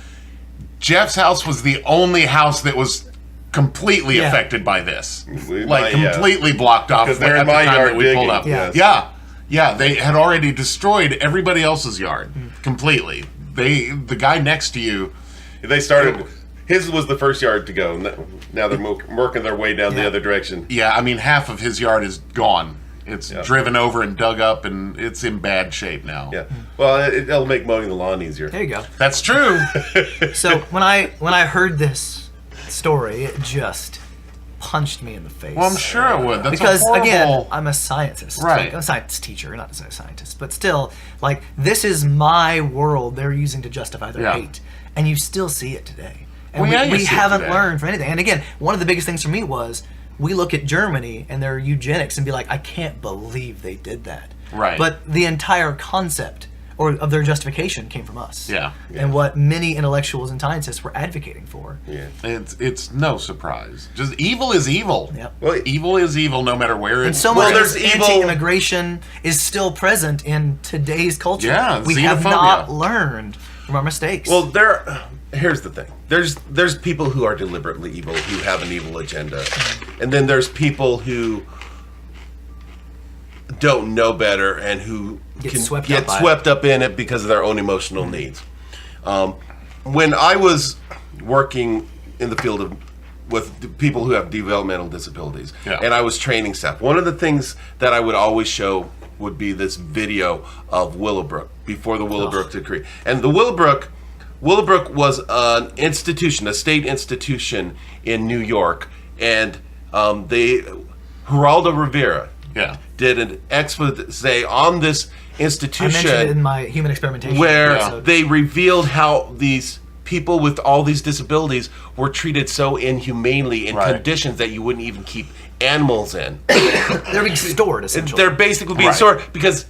Jeff's house was the only house that was completely Yeah. affected by this. My- Completely blocked off Because they're at in the my time yard that we pulled digging, up. yes. Yeah, they had already destroyed everybody else's yard completely. The guy next to you, They started. His was the first yard to go. Now they're working their way down the Yeah. other direction. yeah, I mean half of his yard is gone. It's driven over and dug up, and it's in bad shape now. Yeah. Well, it'll make mowing the lawn easier. There you go. That's true. So when I heard this story, it just punched me in the face. Well, I'm sure it would. That's Because a horrible... again, I'm a scientist. Right. I'm a science teacher, not a scientist. But still, like, this is my world they're using to justify their Yeah. hate. And you still see it today. And Well, yeah, you we see it haven't today. learned from anything. And again, one of the biggest things for me was we look at Germany and their eugenics and be like, I can't believe they did that. Right. But the entire concept of their justification came from us. Yeah. And what many intellectuals and scientists were advocating for. Yeah. It's no surprise. Just evil is evil. Yep. Well, Evil is evil no matter where And it's so Well, much there's of evil- anti-immigration is still present in today's culture. Yeah, we have xenophobia. not learned from our mistakes. Well, here's the thing. There's people who are deliberately evil, who have an evil agenda, and then there's people who don't know better and who Get can swept get up by swept up in it because of their own emotional needs. When I was working in the field with people who have developmental disabilities, Yeah. and I was training staff, one of the things that I would always show would be this video of Willowbrook before the Willowbrook decree. And the Willowbrook was an institution, a state institution in New York, and Geraldo Rivera Yeah. did an expose on this I institution mentioned it in my human experimentation where episode. they revealed how these people with all these disabilities were treated so inhumanely in Right. conditions that you wouldn't even keep animals in. They're being stored, essentially. They're basically being Right. stored because,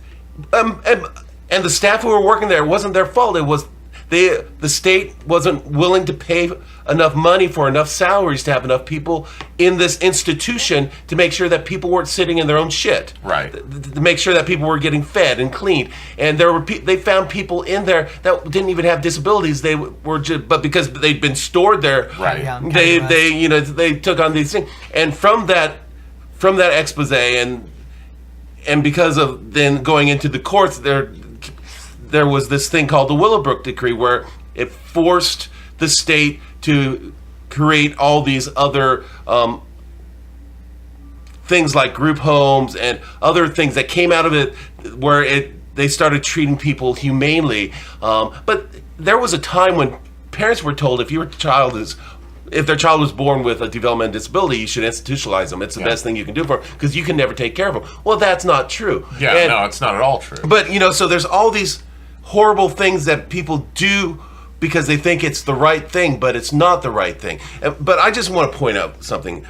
and the staff who were working there, it wasn't their fault. It was the state wasn't willing to pay enough money for enough salaries to have enough people in this institution to make sure that people weren't sitting in their own shit. Right. To make sure that people were getting fed and cleaned. And there were they found people in there that didn't even have disabilities. They were just, but because they'd been stored there, Right. Yeah. they took on these things. And from that expose and because of then going into the courts, there was this thing called the Willowbrook Decree where it forced the state to create all these other things like group homes and other things that came out of it where they started treating people humanely. But there was a time when parents were told if your child is if their child was born with a developmental disability, you should institutionalize them. It's the best thing you can do for them because you can never take care of them. Well, that's not true. Yeah, no, it's not at all true. But, so there's all these horrible things that people do because they think it's the right thing, but it's not the right thing. But I just want to point out something.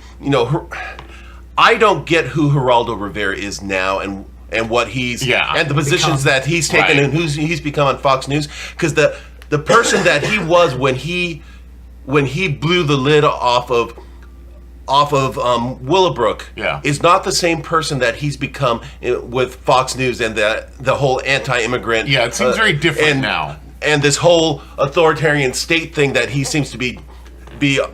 I don't get who Geraldo Rivera is now and what he's and the positions that he's taken and who's he's become on Fox News, because the person that he was when he blew the lid off of Willowbrook is not the same person that he's become with Fox News and the whole anti-immigrant. Yeah, it seems very different now. And this whole authoritarian state thing that he seems to be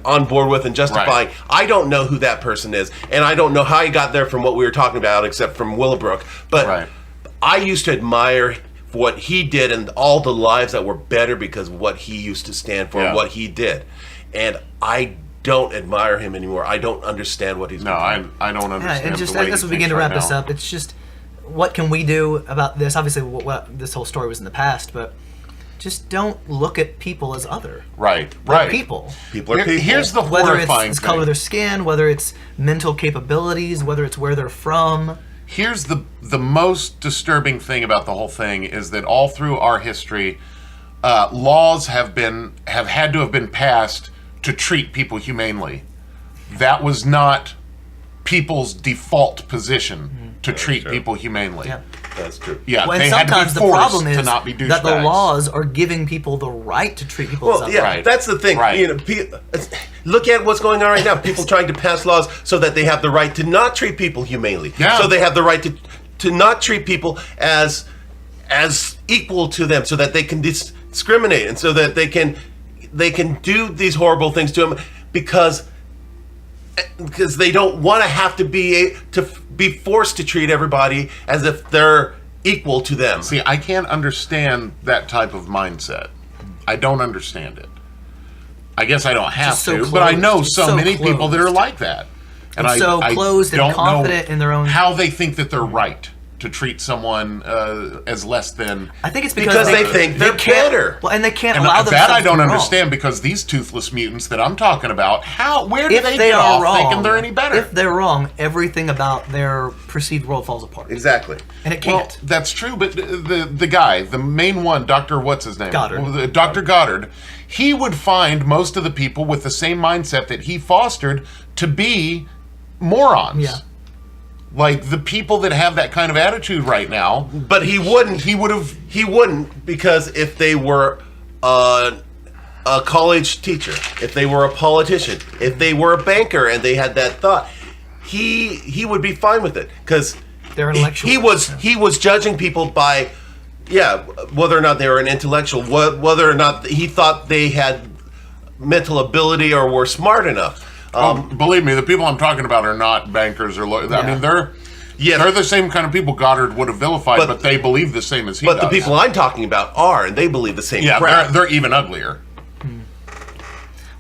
on board with and justifying. I don't know who that person is, and I don't know how he got there from what we were talking about, except from Willowbrook. But I used to admire what he did and all the lives that were better because of what he used to stand for and what he did. And I don't admire him anymore. I don't understand what he's doing. I don't understand. And just as we begin to wrap this up, it's just, what can we do about this? Obviously, this whole story was in the past, but just don't look at people as other. Right. People are people. Here's the whether horrifying it's thing. color of their skin, whether it's mental capabilities, whether it's where they're from. Here's the most disturbing thing about the whole thing is that all through our history, laws have had to have been passed to treat people humanely. That was not people's default position to treat people humanely. Yeah. That's true. Yeah, Well, they and had to be sometimes the forced problem is to not be that the douchebags. laws are giving people the right to treat people as other. That's the thing. Right. Look at what's going on right now. People trying to pass laws so that they have the right to not treat people humanely. Yeah. So they have the right to not treat people as equal to them, so that they can discriminate and so that they can do these horrible things to them because they don't want to have to be forced to treat everybody as if they're equal to them. See, I can't understand that type of mindset. I don't understand it. I guess I don't have Just so to, but I know closed. so many people that are like that. And It's so closed and don't confident know in their own... how they think that they're right to treat someone as less than. I think it's because they think they're better. Well, and they can't And allow themselves that I don't to be wrong. understand, because these toothless mutants that I'm talking about, where do If they they get are off wrong, thinking they're any better? If they're wrong, everything about their perceived world falls apart. Exactly. And it Well, can't. that's true, but the guy, the main one, Dr. What's his name? Goddard. Dr. Goddard, he would find most of the people with the same mindset that he fostered to be morons. Yeah. Like the people that have that kind of attitude right now. But he wouldn't. He would have. He wouldn't, because if they were a college teacher, if they were a politician, if they were a banker, and they had that thought, he would be fine with it, because They're intellectuals. He was judging people by whether or not they were an intellectual, whether or not he thought they had mental ability or were smart enough. Believe me, the people I'm talking about are not bankers or lawyers. I mean, they're the same kind of people Goddard would have vilified, but they believe the same as he does. But the people I'm talking about are, and they believe the same Yeah, crap. they're even uglier.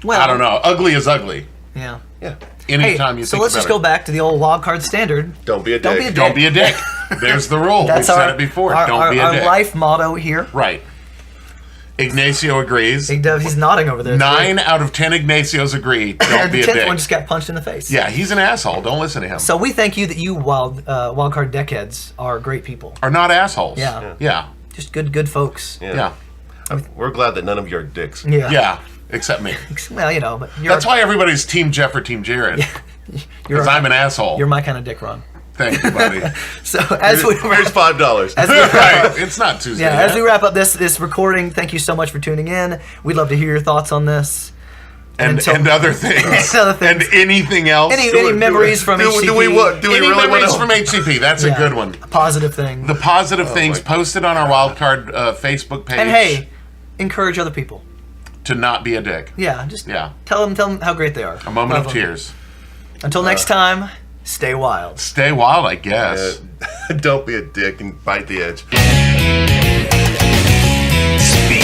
Well, I don't know. Ugly is ugly. Yeah. Yeah. Anytime you so think let's just about go back to the old wild card standard. Don't be a dick. Don't be a dick. Don't be a dick. There's the rule. We've said it before. Don't be a dick. Our life motto here. Right. Ignacio agrees. He's nodding over there. 9 out of 10 Ignacios agree. Don't And be the a 10th dick. one just got punched in the face. Yeah, he's an asshole. Don't listen to him. So we thank you that you wild card deckheads are great people. Are not assholes. Yeah. Yeah. Just good folks. Yeah. We're glad that none of you are dicks. Yeah. Yeah. Except me. Well, but you're That's why everybody's Team Jeff or Team Jared. Because I'm an asshole. You're my kind of dick, Ron. Thank you, buddy. So as we Here's $5. Right. It's not Tuesday. Yeah, yet. as we wrap up this recording, thank you so much for tuning in. We'd love to hear your thoughts on this. And other things. And other things. And anything else. Any memories from HCP? Do we Any really want memories to? from HCP? That's a good one. A positive thing. The positive things posted on our Wildcard Facebook page. And hey, encourage other people. To not be a dick. Yeah, tell them how great they are. A moment Love of them. tears. Until next time, stay wild. Stay wild, I guess. Don't be a dick and bite the edge. Speak